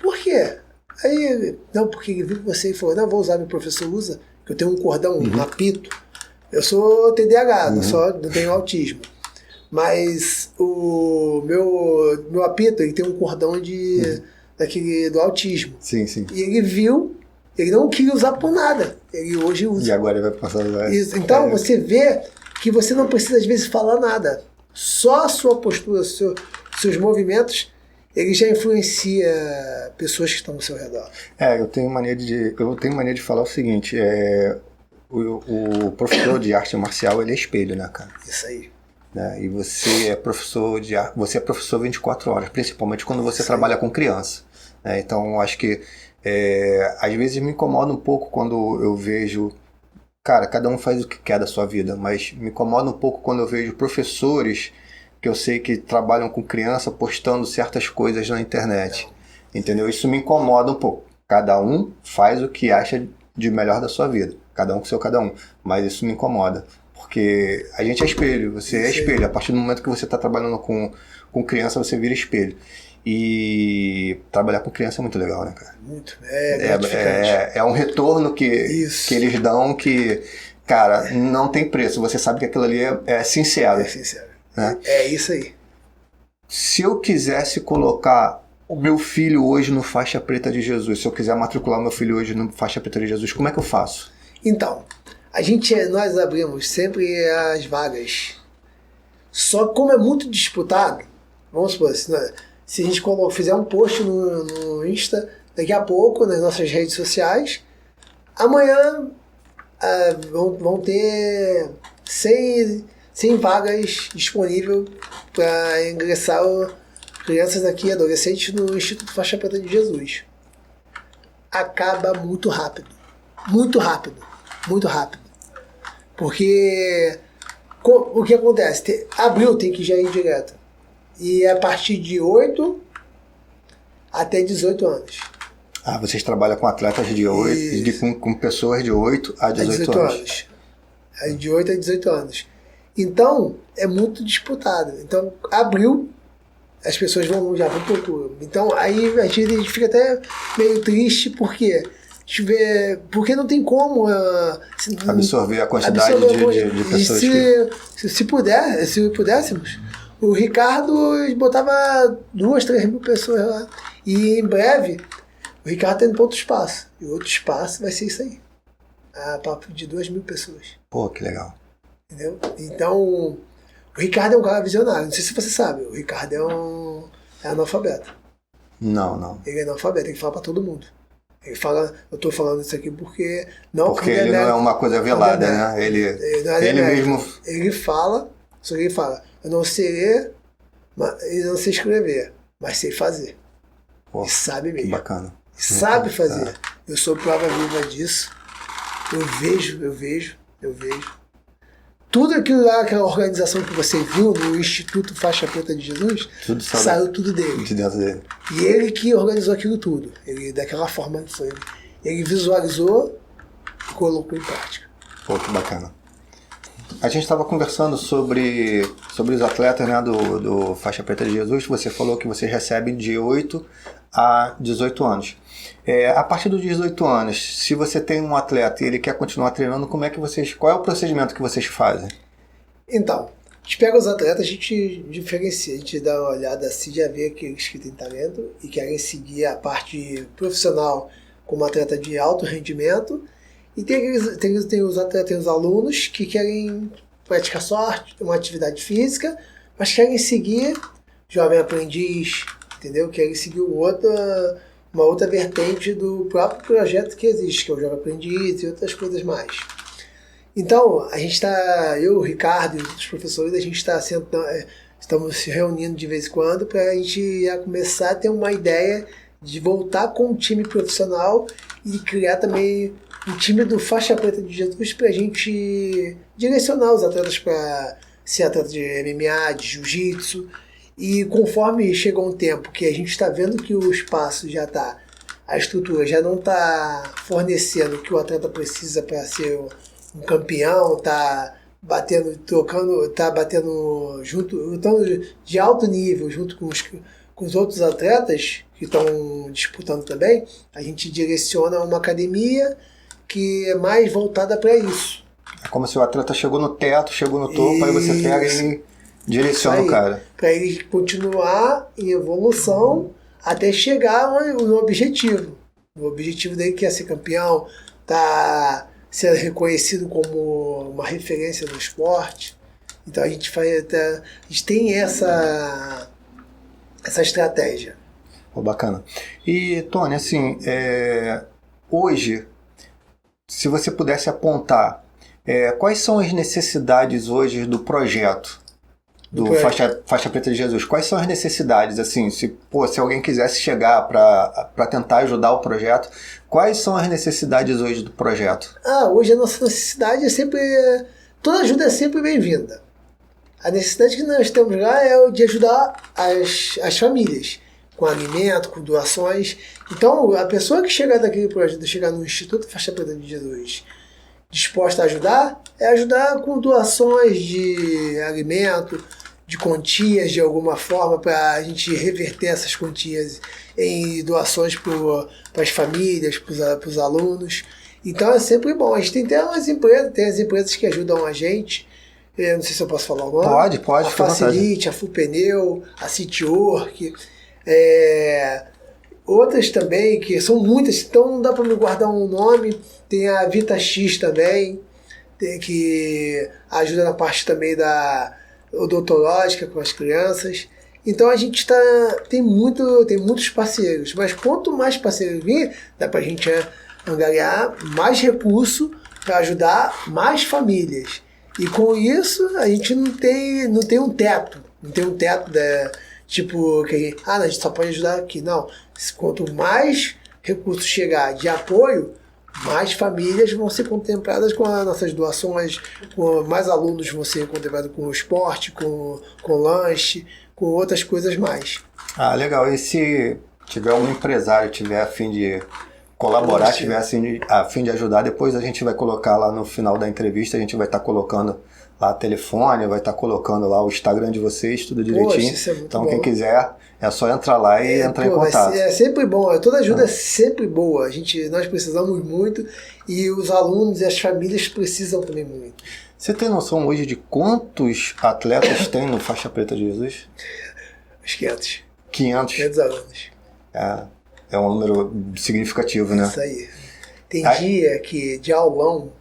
por quê? Aí ele, não, porque ele viu que você falou, não, vou usar, meu professor usa, que eu tenho um cordão, um apito. Eu sou TDAH, não tenho autismo. Mas o meu apito, ele tem um cordão do autismo. Sim, sim. E ele viu, ele não queria usar por nada. Ele hoje usa. E agora ele vai passar a usar. Então você vê que você não precisa às vezes falar nada. Só a sua postura, seus movimentos, ele já influencia pessoas que estão ao seu redor. Eu tenho mania de falar o seguinte, o professor de arte marcial, ele é espelho, né, cara? Isso aí. Né? E você é professor 24 horas, principalmente quando você trabalha com criança. Né? Então, eu acho que às vezes me incomoda um pouco quando eu vejo, cara, cada um faz o que quer da sua vida, mas me incomoda um pouco quando eu vejo professores que eu sei que trabalham com criança postando certas coisas na internet. Entendeu? Isso me incomoda um pouco. Cada um faz o que acha de melhor da sua vida. Cada um com seu cada um. Mas isso me incomoda. Porque a gente é espelho, você é espelho. A partir do momento que você está trabalhando com criança, você vira espelho. E trabalhar com criança é muito legal, né, cara? Muito. Gratificante. É um retorno que eles dão que, cara, não tem preço. Você sabe que aquilo ali é sincero. É sincero. Né? É isso aí. Se eu quisesse colocar o meu filho hoje no Faixa Preta de Jesus, se eu quiser matricular meu filho hoje no Faixa Preta de Jesus, como é que eu faço? Então, Nós abrimos sempre as vagas. Só que como é muito disputado, vamos supor, se a gente fizer um post no Insta, daqui a pouco, nas nossas redes sociais, amanhã vão ter 100 vagas disponíveis para ingressar crianças aqui, adolescentes, no Instituto Faixa Preta de Jesus. Acaba muito rápido. Muito rápido. Muito rápido. Porque o que acontece? Abril tem que já ir direto. E é a partir de 8 até 18 anos. Vocês trabalham com atletas de 8, com pessoas de 8 a 18 anos. De 8 a 18 anos. Então, é muito disputado. Então, abril, as pessoas já vão procurar. Então, aí a gente fica até meio triste, porque não tem como absorver a quantidade de pessoas se pudéssemos, o Ricardo botava 2, 3 mil pessoas lá. E em breve, o Ricardo está indo para outro espaço. E outro espaço vai ser isso aí. Papo de 2 mil pessoas. Pô, que legal. Entendeu? Então, o Ricardo é um cara visionário. Não sei se você sabe, o Ricardo é analfabeto. Não. Ele é analfabeto, ele fala para todo mundo. Ele fala, eu tô falando isso aqui porque ele não é uma coisa velada, né? Ele mesmo. Ele fala, só que ele fala, eu não sei escrever, mas sei fazer. Pô, e sabe mesmo. Que bacana. Sabe fazer. Eu sou prova viva disso. Eu vejo. Tudo aquilo lá, aquela organização que você viu no Instituto Faixa Preta de Jesus, saiu tudo dele. De dentro dele. E ele que organizou aquilo tudo. Ele, daquela forma que foi. Ele visualizou e colocou em prática. Pô, que bacana. A gente estava conversando sobre os atletas, né, do Faixa Preta de Jesus. Você falou que vocês recebem de 8 a 18 anos. A partir dos 18 anos, se você tem um atleta e ele quer continuar treinando, qual é o procedimento que vocês fazem? Então, a gente pega os atletas, a gente diferencia, a gente dá uma olhada assim, já vê aqueles que têm talento e querem seguir a parte profissional como atleta de alto rendimento. E tem os alunos que querem praticar só uma atividade física, mas querem seguir jovem aprendiz, entendeu? Querem seguir uma outra vertente do próprio projeto que existe, que é o Jovem Aprendiz e outras coisas mais. Então, eu, o Ricardo e os professores, a gente estamos se reunindo de vez em quando para a gente já começar a ter uma ideia de voltar com um time profissional e criar também um time do Faixa Preta de Jesus para a gente direcionar os atletas para ser atleta de MMA, de jiu-jitsu. E conforme chega um tempo que a gente está vendo que o espaço a estrutura já não está fornecendo o que o atleta precisa para ser um campeão, tá batendo junto, de alto nível junto com os outros atletas que estão disputando também, a gente direciona uma academia que é mais voltada para isso. É como se o atleta chegou no teto, chegou no topo, aí você pega e direciona o cara. Para ele continuar em evolução até chegar no objetivo. O objetivo dele que é ser campeão, ser reconhecido como uma referência no esporte. Então a gente tem essa estratégia. Pô, bacana. E, Tony, assim, hoje, se você pudesse apontar quais são as necessidades hoje do projeto do Faixa Preta de Jesus? Quais são as necessidades, assim, se alguém quisesse chegar para tentar ajudar o projeto, quais são as necessidades hoje do projeto? Hoje a nossa necessidade toda ajuda é sempre bem-vinda. A necessidade que nós temos lá é de ajudar as famílias, com alimento, com doações. Então, a pessoa que chegar daquele projeto, chegar no Instituto Faixa Preta de Jesus, disposta a ajudar, é ajudar com doações de alimento, de quantias de alguma forma, para a gente reverter essas quantias em doações para as famílias, para os alunos. Então é sempre bom. A gente tem até as empresas que ajudam a gente. Eu não sei se eu posso falar o nome. Pode. A Facilite, a Fulpneu, a Citywork. Outras também, que são muitas, então não dá para me guardar um nome. Tem a VitaX também. que ajuda na parte também da odontológica com as crianças. Então a gente tem muitos parceiros, mas quanto mais parceiros vir, dá pra gente angariar mais recurso para ajudar mais famílias. E com isso a gente não tem um teto. Não tem um teto tipo que a gente só pode ajudar aqui. Não. Quanto mais recursos chegar de apoio, mais famílias vão ser contempladas com as nossas doações, mais alunos vão ser contemplados com o esporte, com lanche, com outras coisas mais. Ah, legal. E se tiver um empresário, tiver a fim de colaborar, tiver a fim de ajudar, depois a gente vai colocar lá no final da entrevista, a gente vai estar colocando lá o telefone, vai estar colocando lá o Instagram de vocês, tudo direitinho. Poxa, isso é muito então bom. Quem quiser, é só entrar lá e entrar em contato. É sempre bom, toda ajuda é sempre boa. Nós precisamos muito e os alunos e as famílias precisam também muito. Você tem noção hoje de quantos atletas tem no Faixa Preta de Jesus? Uns 500. 500 alunos. É um número significativo, né? Isso aí. Tem dia que de aulão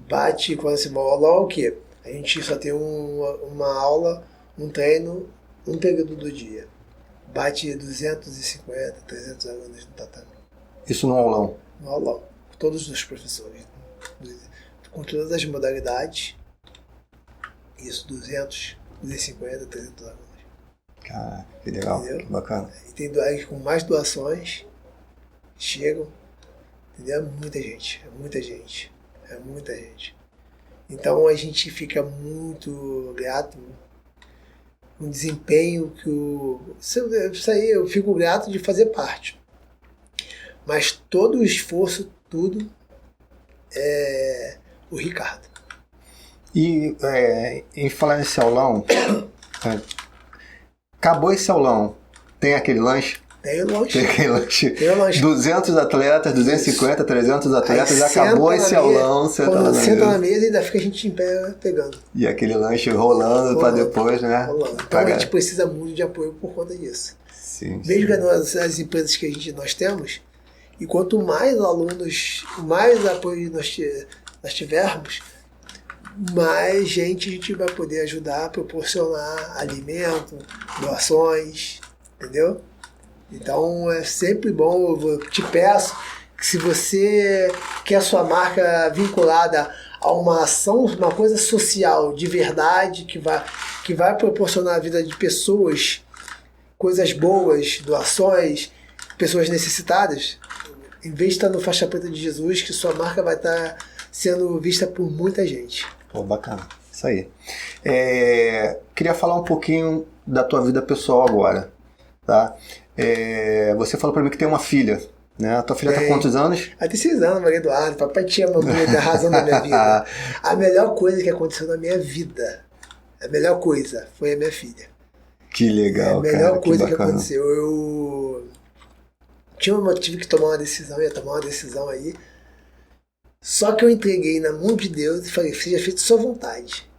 bate, quando você fala aulão, o quê? A gente só tem uma aula, um treino, um período do dia. Bate 250, 300 alunos no tatame. Isso no aulão? No aulão. Todos os professores. Com todas as modalidades. Isso, 200, 250, 300 alunos. Cara, que legal, entendeu? Que bacana. E tem com mais doações, chegam, entendeu? Muita gente. Então a gente fica muito grato com o desempenho isso aí eu fico grato de fazer parte. Mas todo o esforço, tudo, é o Ricardo. E em falar nesse aulão, acabou esse aulão, tem aquele lanche? Tem o lanche. Tem o lanche. 200 atletas, 250, 300 atletas, acabou esse aulão, senta na mesa e ainda fica a gente em pé pegando. E aquele lanche rolando para depois, né? Rolando. Então a gente precisa muito de apoio por conta disso. Sim. Mesmo que as empresas que nós temos, e quanto mais alunos, mais apoio nós tivermos, mais gente a gente vai poder ajudar, proporcionar alimento, doações, entendeu? Então é sempre bom, eu te peço que se você quer a sua marca vinculada a uma ação, uma coisa social de verdade, que vai proporcionar a vida de pessoas, coisas boas, doações, pessoas necessitadas, em vez de estar no Faixa Preta de Jesus, que sua marca vai estar sendo vista por muita gente. Pô, bacana, isso aí. Queria falar um pouquinho da tua vida pessoal agora, tá? Você falou pra mim que tem uma filha, né? A tua filha tá com quantos anos? Ela tem 6 anos, Maria Eduardo. Papai te ama muito, a razão da minha vida. A melhor coisa que aconteceu na minha vida, a melhor coisa foi a minha filha. Que legal, cara. A melhor coisa que aconteceu. Eu tive que tomar uma decisão, ia tomar uma decisão aí. Só que eu entreguei na mão de Deus e falei, seja feito sua vontade.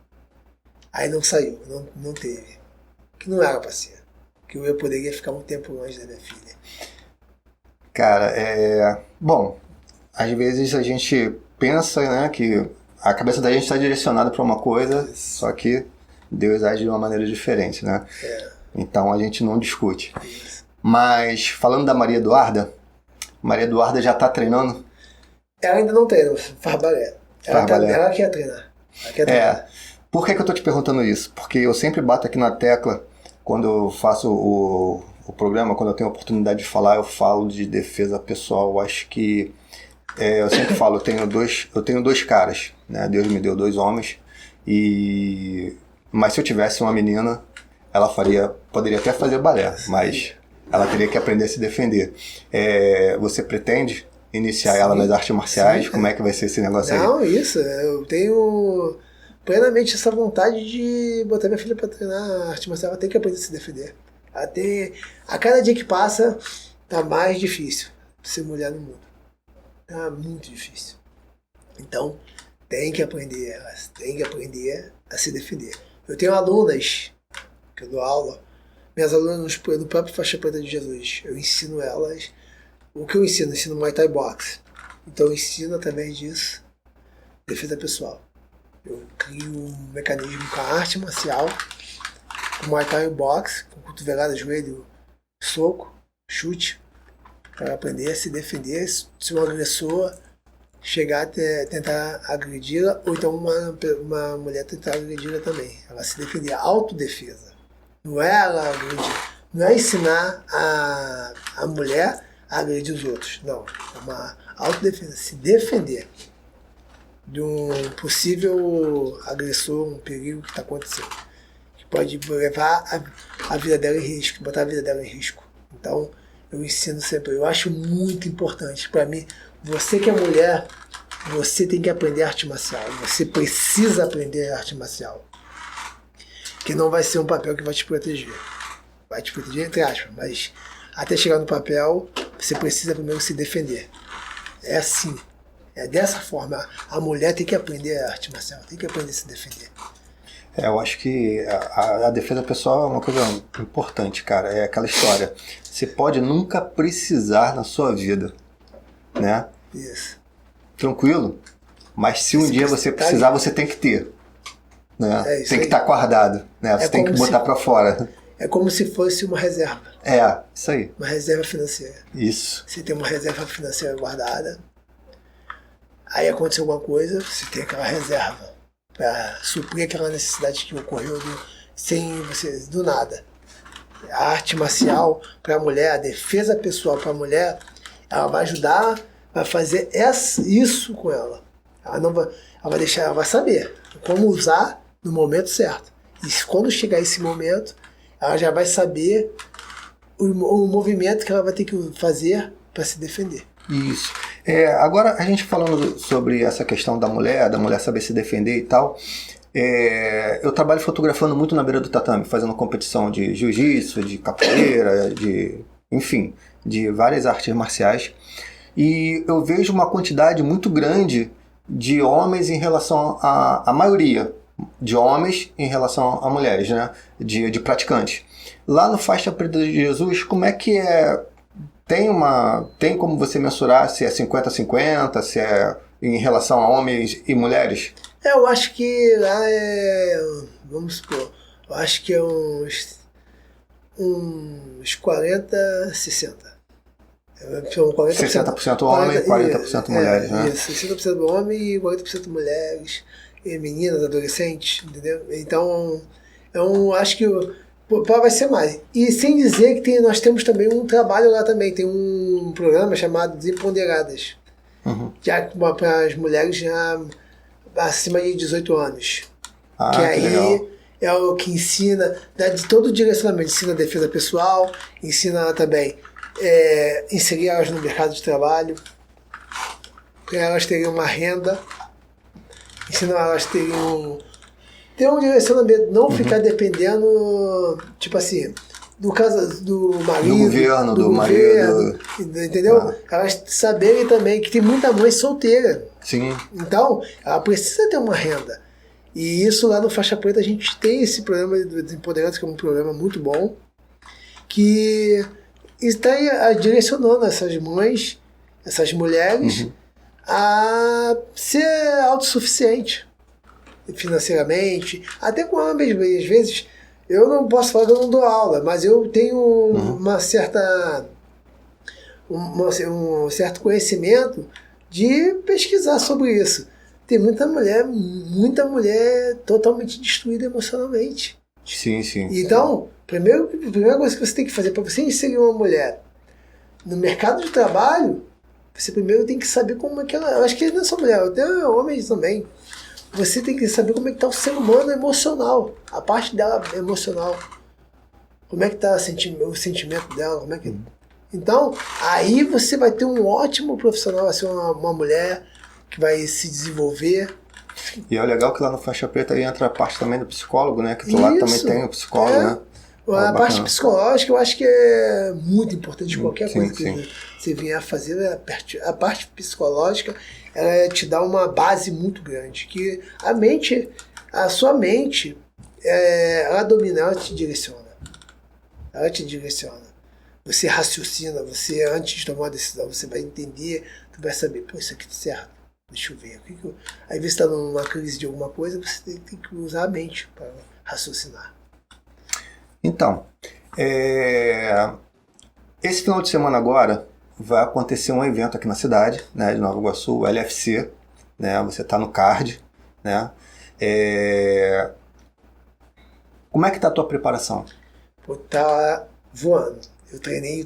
Aí não saiu, não teve. Que não era pra ser. Que eu poderia ficar um tempo longe da minha filha. Cara, bom, às vezes a gente pensa, né, que a cabeça da gente está direcionada para uma coisa, só que Deus age de uma maneira diferente, né? Então a gente não discute. Mas falando da Maria Eduarda já está treinando? Ela ainda não treina, faz balé. Ela quer treinar. Por que eu tô te perguntando isso? Porque eu sempre bato aqui na tecla, quando eu faço o programa, quando eu tenho a oportunidade de falar, eu falo de defesa pessoal. Eu acho que, eu sempre falo, eu tenho dois caras, né? Deus me deu 2 homens, mas se eu tivesse uma menina, ela poderia até fazer balé, mas ela teria que aprender a se defender. Você pretende iniciar ela nas artes marciais? Sim. Como é que vai ser esse negócio aí? Não, isso, eu tenho plenamente essa vontade de botar minha filha para treinar arte marcial. Ela tem que aprender a se defender. A cada dia que passa, tá mais difícil ser mulher no mundo. Tá muito difícil. Então, tem que aprender, elas têm que aprender a se defender. Eu tenho alunas, que eu dou aula, minhas alunas no próprio Faixa Preta de Jesus. Eu ensino elas. O que eu ensino? Eu ensino Muay Thai Box. Então eu ensino através disso defesa pessoal. Eu crio um mecanismo com a arte marcial, com Muay Thai e boxe, com cotovelada, joelho, soco, chute, para aprender a se defender se um agressor chegar a tentar agredi-la, ou então uma mulher tentar agredi-la também. Ela se defender, autodefesa. Não é ela agredir, não é ensinar a mulher a agredir os outros. Não, é uma autodefesa, se defender de um possível agressor, um perigo que está acontecendo, que pode levar a vida dela em risco, botar a vida dela em risco. Então, eu ensino sempre, eu acho muito importante para mim. Você que é mulher, você tem que aprender arte marcial. Você precisa aprender arte marcial. Que não vai ser um papel que vai te proteger. Vai te proteger, entre aspas, mas até chegar no papel, você precisa primeiro se defender. É assim. É dessa forma. A mulher tem que aprender a arte marcial, tem que aprender a se defender. Eu acho que a defesa pessoal é uma coisa importante, cara. É aquela história. Você pode nunca precisar na sua vida, né? Isso. Tranquilo? Mas se um dia você precisar, você tem que ter. Né? Tem que estar guardado. Né? Você tem que botar pra fora. É como se fosse uma reserva. É, isso aí. Uma reserva financeira. Isso. Você tem uma reserva financeira guardada. Aí aconteceu alguma coisa, você tem aquela reserva para suprir aquela necessidade que ocorreu sem você, do nada. A arte marcial para a mulher, a defesa pessoal para a mulher, ela vai ajudar a fazer isso com ela. Ela vai deixar, ela vai saber como usar no momento certo. E quando chegar esse momento, ela já vai saber o movimento que ela vai ter que fazer para se defender. Isso. Agora, a gente falando sobre essa questão da mulher saber se defender e tal, eu trabalho fotografando muito na beira do tatame, fazendo competição de jiu-jitsu, de capoeira, enfim, de várias artes marciais. E eu vejo uma quantidade muito grande de homens em relação à maioria de homens em relação a mulheres, né? De praticantes. Lá no Faixa Preta de Jesus, como é que é? Tem como você mensurar se é 50-50, se é em relação a homens e mulheres? Eu acho que lá vamos supor, eu acho que é uns 40-60. São 60% homem e 40% mulheres, né? Isso, 60% homem e 40% mulheres, e meninas, adolescentes, entendeu? Então, eu acho que vai ser mais. E sem dizer que nós temos também um trabalho lá também, tem um programa chamado Desempoderadas, já para as mulheres já acima de 18 anos. Que aí legal. É o que ensina, dá de todo o direcionamento, ensina defesa pessoal, ensina também inserir elas no mercado de trabalho, para elas terem uma renda, ensina elas ter um direcionamento, não ficar dependendo, tipo assim, do caso do marido, do governo, entendeu? Elas saberem também que tem muita mãe solteira. Sim. Então, ela precisa ter uma renda. E isso lá no Faixa Preta a gente tem esse programa do Desempoderamento, que é um programa muito bom, que está direcionando essas mães, essas mulheres, a ser autossuficiente financeiramente, até com ambas. Às vezes, eu não posso falar que eu não dou aula, mas eu tenho uma certa um certo conhecimento de pesquisar sobre isso. Tem muita mulher totalmente destruída emocionalmente. Sim, sim. Então, a primeira coisa que você tem que fazer para você inserir uma mulher no mercado de trabalho, você primeiro tem que saber como é que ela... Eu acho que não é só mulher, até homens também. Você tem que saber como é que está o ser humano emocional, a parte dela emocional. Como é que está o sentimento dela, como é que... Então, aí você vai ter um ótimo profissional, vai ser uma mulher que vai se desenvolver. E é legal que lá no Faixa Preta aí entra a parte também do psicólogo, né? Que do lado também tem o psicólogo, né? A parte psicológica eu acho que é muito importante. Qualquer coisa que você vier a fazer, a parte psicológica, ela te dá uma base muito grande. Que a sua mente, ela domina, ela te direciona. Ela te direciona. Você raciocina, você antes de tomar uma decisão, você vai entender, tu vai saber, pô, isso aqui tá certo. Deixa eu ver. Aí você está numa crise de alguma coisa, você tem que usar a mente para raciocinar. Então, esse final de semana agora vai acontecer um evento aqui na cidade, né, de Nova Iguaçu, o LFC, né, você está no card, né, como é que tá a tua preparação? Pô, tá voando. Eu treinei,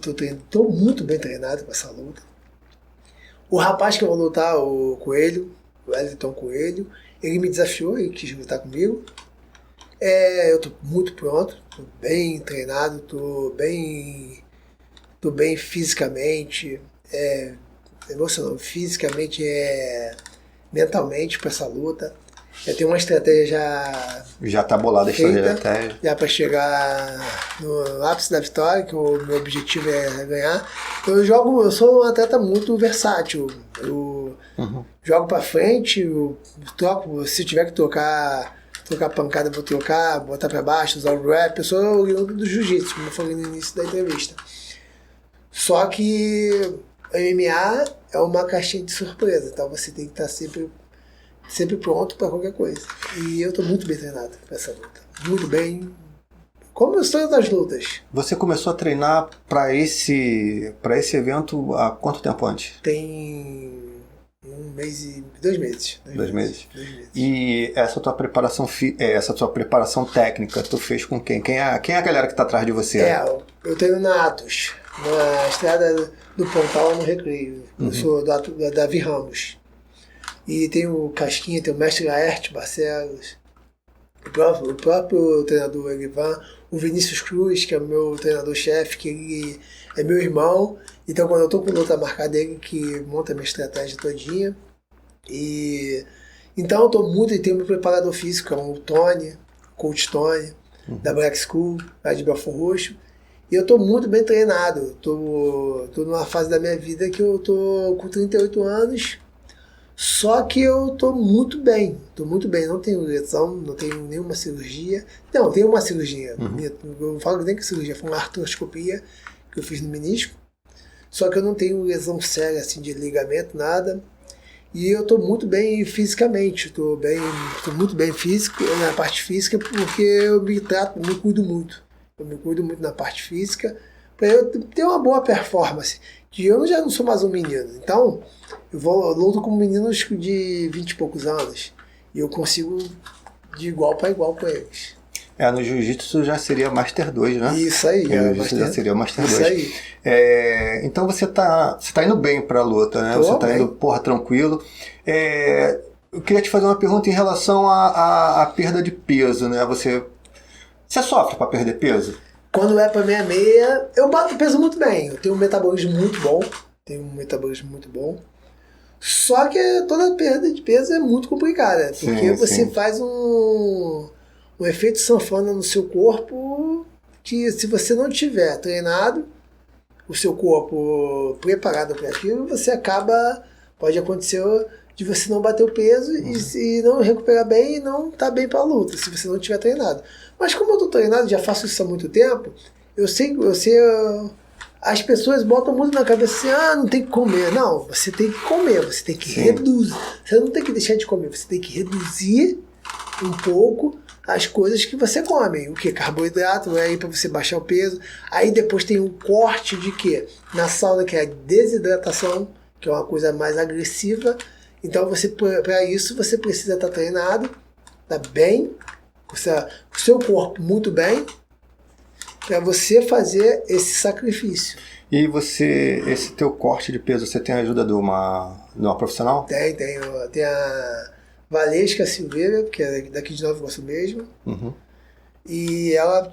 tô muito bem treinado para essa luta. O rapaz que eu vou lutar, o Coelho, o Wellington Coelho, ele me desafiou, ele quis lutar comigo. Eu tô muito pronto, tô bem treinado, tô bem fisicamente, emocional, fisicamente, mentalmente para essa luta. Eu tenho uma estratégia já tá bolada a feita, estratégia. já para chegar no ápice da vitória, que o meu objetivo é ganhar. Eu sou um atleta muito versátil. Eu jogo para frente, eu troco, se tiver que trocar pancada, eu vou trocar, botar para baixo, usar o grab. Eu sou oriundo do jiu-jitsu, como eu falei no início da entrevista. Só que o MMA é uma caixinha de surpresa, então você tem que estar sempre pronto para qualquer coisa. E eu tô muito bem treinado para essa luta. Muito bem. Como eu estou nas lutas. Você começou a treinar para esse evento há quanto tempo antes? Tem 2 meses. 2 meses. E essa tua preparação técnica, tu fez com quem? Quem é a galera que tá atrás de você? Eu treino na Atos, na estrada do Pontal, no Recreio. Eu sou da Davi Ramos. E tem o Casquinha, tem o mestre Laerte Barcelos, o próprio treinador Elivan, o Vinícius Cruz, que é o meu treinador-chefe, que ele é meu irmão. Então, quando eu tô com luta marcada, ele que monta a minha estratégia todinha. Então, eu tô muito, e tem o meu preparador físico, que é o Tony, Coach Tony, da Black School, lá de Belfort Roxo. E eu tô muito bem treinado. Tô numa fase da minha vida que eu tô com 38 anos, só que eu tô muito bem, não tenho lesão, não tenho nenhuma cirurgia. Não, tenho uma cirurgia, eu falo nem que cirurgia, foi uma artroscopia que eu fiz no menisco, só que eu não tenho lesão séria assim de ligamento, nada. E eu tô muito bem fisicamente, tô muito bem na parte física, porque eu me cuido muito. Eu me cuido muito na parte física, para eu ter uma boa performance. Que eu já não sou mais um menino, então eu luto com meninos de 20 e poucos anos e eu consigo de igual para igual com eles. No Jiu-Jitsu já seria Master 2, né? Isso aí. No Jiu-Jitsu já seria Master 2. Isso aí. Então você tá indo bem pra luta, né? Você tá indo, tranquilo. Eu queria te fazer uma pergunta em relação à perda de peso, né? Você sofre para perder peso? Quando é para 66, eu bato peso muito bem. Eu tenho um metabolismo muito bom. Só que toda perda de peso é muito complicada. Porque você faz um efeito sanfona no seu corpo que, se você não tiver treinado, o seu corpo preparado para aquilo, pode acontecer de você não bater o peso e não recuperar bem e não estar bem para a luta, se você não tiver treinado. Mas como eu estou treinado, já faço isso há muito tempo, eu sei, as pessoas botam muito na cabeça assim, não tem que comer. Não, você tem que comer, você tem que reduzir. Você não tem que deixar de comer, você tem que reduzir um pouco as coisas que você come. O que? Carboidrato, aí para você baixar o peso. Aí depois tem um corte de quê? Na sauna, que é a desidratação, que é uma coisa mais agressiva. Então, para isso, você precisa estar treinado, tá bem, com o seu corpo muito bem, para você fazer esse sacrifício. E esse teu corte de peso, você tem a ajuda de uma profissional? Tem a Valesca Silveira, que é daqui de Nova Iguaçu mesmo. E ela,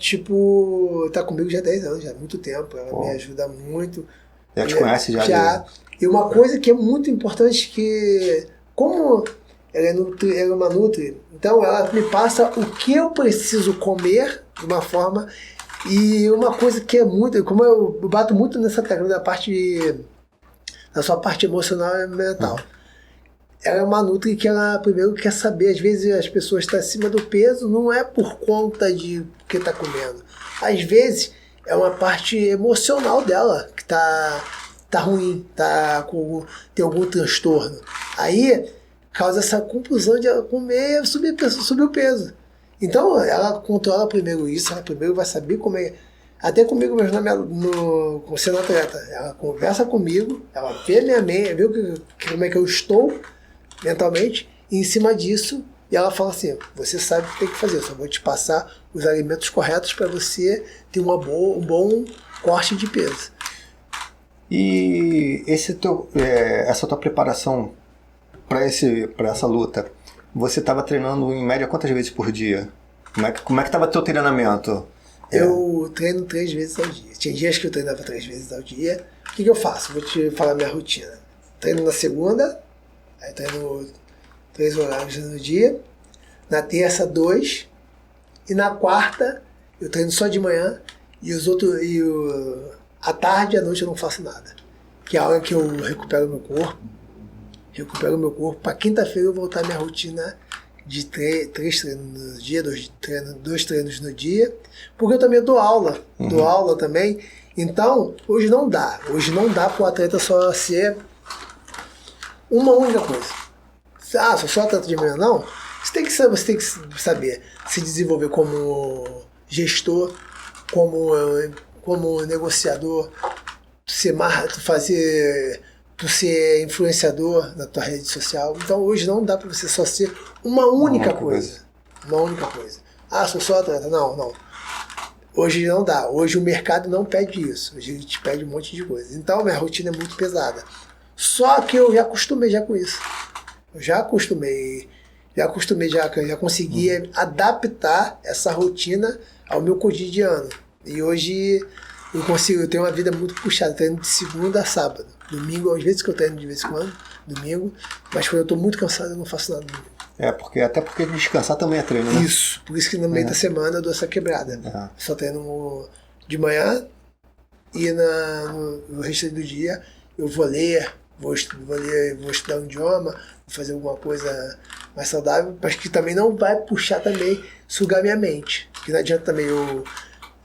tá comigo já há 10 anos, já há muito tempo. Ela me ajuda muito. Já te conhece já? E uma coisa que é muito importante, que como ela é uma nutri, então ela me passa o que eu preciso comer de uma forma. E uma coisa que é muito, como eu bato muito nessa tecla da sua parte emocional e mental. Ela é uma nutri que ela primeiro quer saber, às vezes as pessoas estão acima do peso, não é por conta de que está comendo. Às vezes é uma parte emocional dela que tá ruim, tem algum transtorno. Aí causa essa compulsão de ela comer e subir o peso. Então, ela controla primeiro isso, ela primeiro vai saber como é. Até comigo mesmo, sendo atleta. Ela conversa comigo, ela vê minha mente, vê como é que eu estou mentalmente, e em cima disso, e ela fala assim, você sabe o que tem que fazer, eu só vou te passar os alimentos corretos para você ter um bom corte de peso. E essa tua preparação para essa luta, você estava treinando em média quantas vezes por dia? Como é que estava teu treinamento? Eu treino 3 vezes ao dia. Tinha dias que eu treinava 3 vezes ao dia. O que eu faço? Vou te falar minha rotina. Treino na segunda, aí treino 3 horários no dia. Na terça, 2. E na quarta, eu treino só de manhã. E à tarde e à noite eu não faço nada. Que é a hora que eu recupero meu corpo. Para quinta-feira eu voltar à minha rotina de 3 treinos no dia, 2 treinos no dia, porque eu também dou aula também, então hoje não dá para o atleta só ser uma única coisa. Só atleta de manhã, não. Você tem que saber se desenvolver como gestor, como negociador, tu ser influenciador na tua rede social. Então hoje não dá para você só ser uma única coisa. Sou só atleta. Não. Hoje não dá. Hoje o mercado não pede isso. Hoje ele te pede um monte de coisa. Então minha rotina é muito pesada. Só que eu já acostumei com isso. Já consegui adaptar essa rotina ao meu cotidiano. E hoje eu tenho uma vida muito puxada. Treino de segunda a sábado. Domingo, às vezes que eu treino de vez em quando, domingo, mas quando eu tô muito cansado eu não faço nada domingo. Até porque descansar também é treino, né? Isso, por isso que no meio da semana eu dou essa quebrada. Só treino de manhã e no resto do dia eu vou ler, vou estudar um idioma, vou fazer alguma coisa mais saudável, mas que também não vai puxar também, sugar minha mente. Porque não adianta também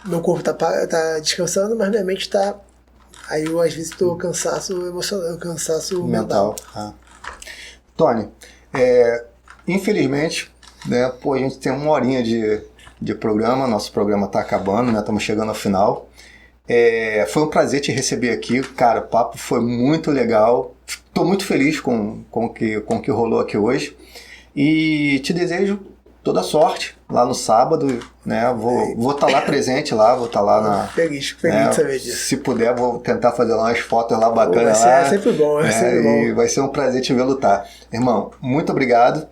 meu corpo tá descansando, mas minha mente tá. Aí eu às vezes estou cansaço emocional, cansaço mental. Tony, infelizmente, né, a gente tem 1 horinha de programa, nosso programa está acabando, né, estamos chegando ao final. Foi um prazer te receber aqui, cara, o papo foi muito legal, estou muito feliz com o que rolou aqui hoje e te desejo toda sorte lá no sábado, né? Vou estar lá presente lá, vou estar lá feliz né, de saber disso. Se puder, vou tentar fazer lá umas fotos lá bacanas. É sempre bom, E vai ser um prazer te ver lutar. Irmão, muito obrigado.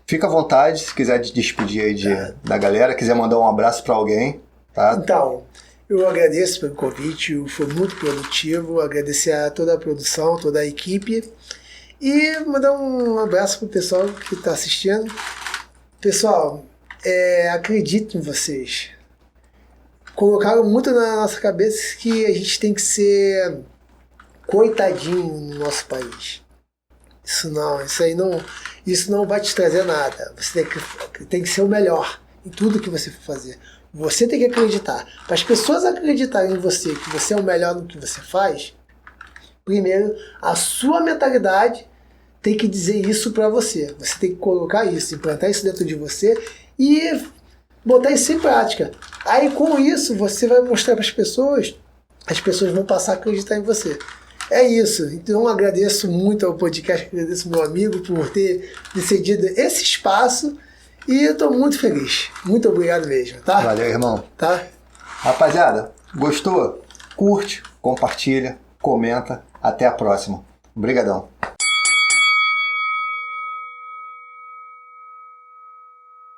Fica à vontade, se quiser despedir aí da galera, quiser mandar um abraço para alguém, tá? Então, eu agradeço pelo convite, foi muito produtivo, agradecer a toda a produção, toda a equipe e mandar um abraço pro pessoal que está assistindo. Pessoal, acredito em vocês. Colocaram muito na nossa cabeça que a gente tem que ser coitadinho no nosso país. Isso não vai te trazer nada. Você tem que ser o melhor em tudo que você for fazer. Você tem que acreditar. Para as pessoas acreditarem em você, que você é o melhor no que você faz, primeiro, a sua mentalidade tem que dizer isso para você. Você tem que colocar isso, implantar isso dentro de você e botar isso em prática. Aí com isso você vai mostrar para as pessoas vão passar a acreditar em você. É isso. Então eu agradeço muito ao podcast, agradeço ao meu amigo por ter decidido esse espaço e eu estou muito feliz. Muito obrigado mesmo, tá? Valeu, irmão. Tá? Rapaziada, gostou? Curte, compartilha, comenta. Até a próxima. Obrigadão.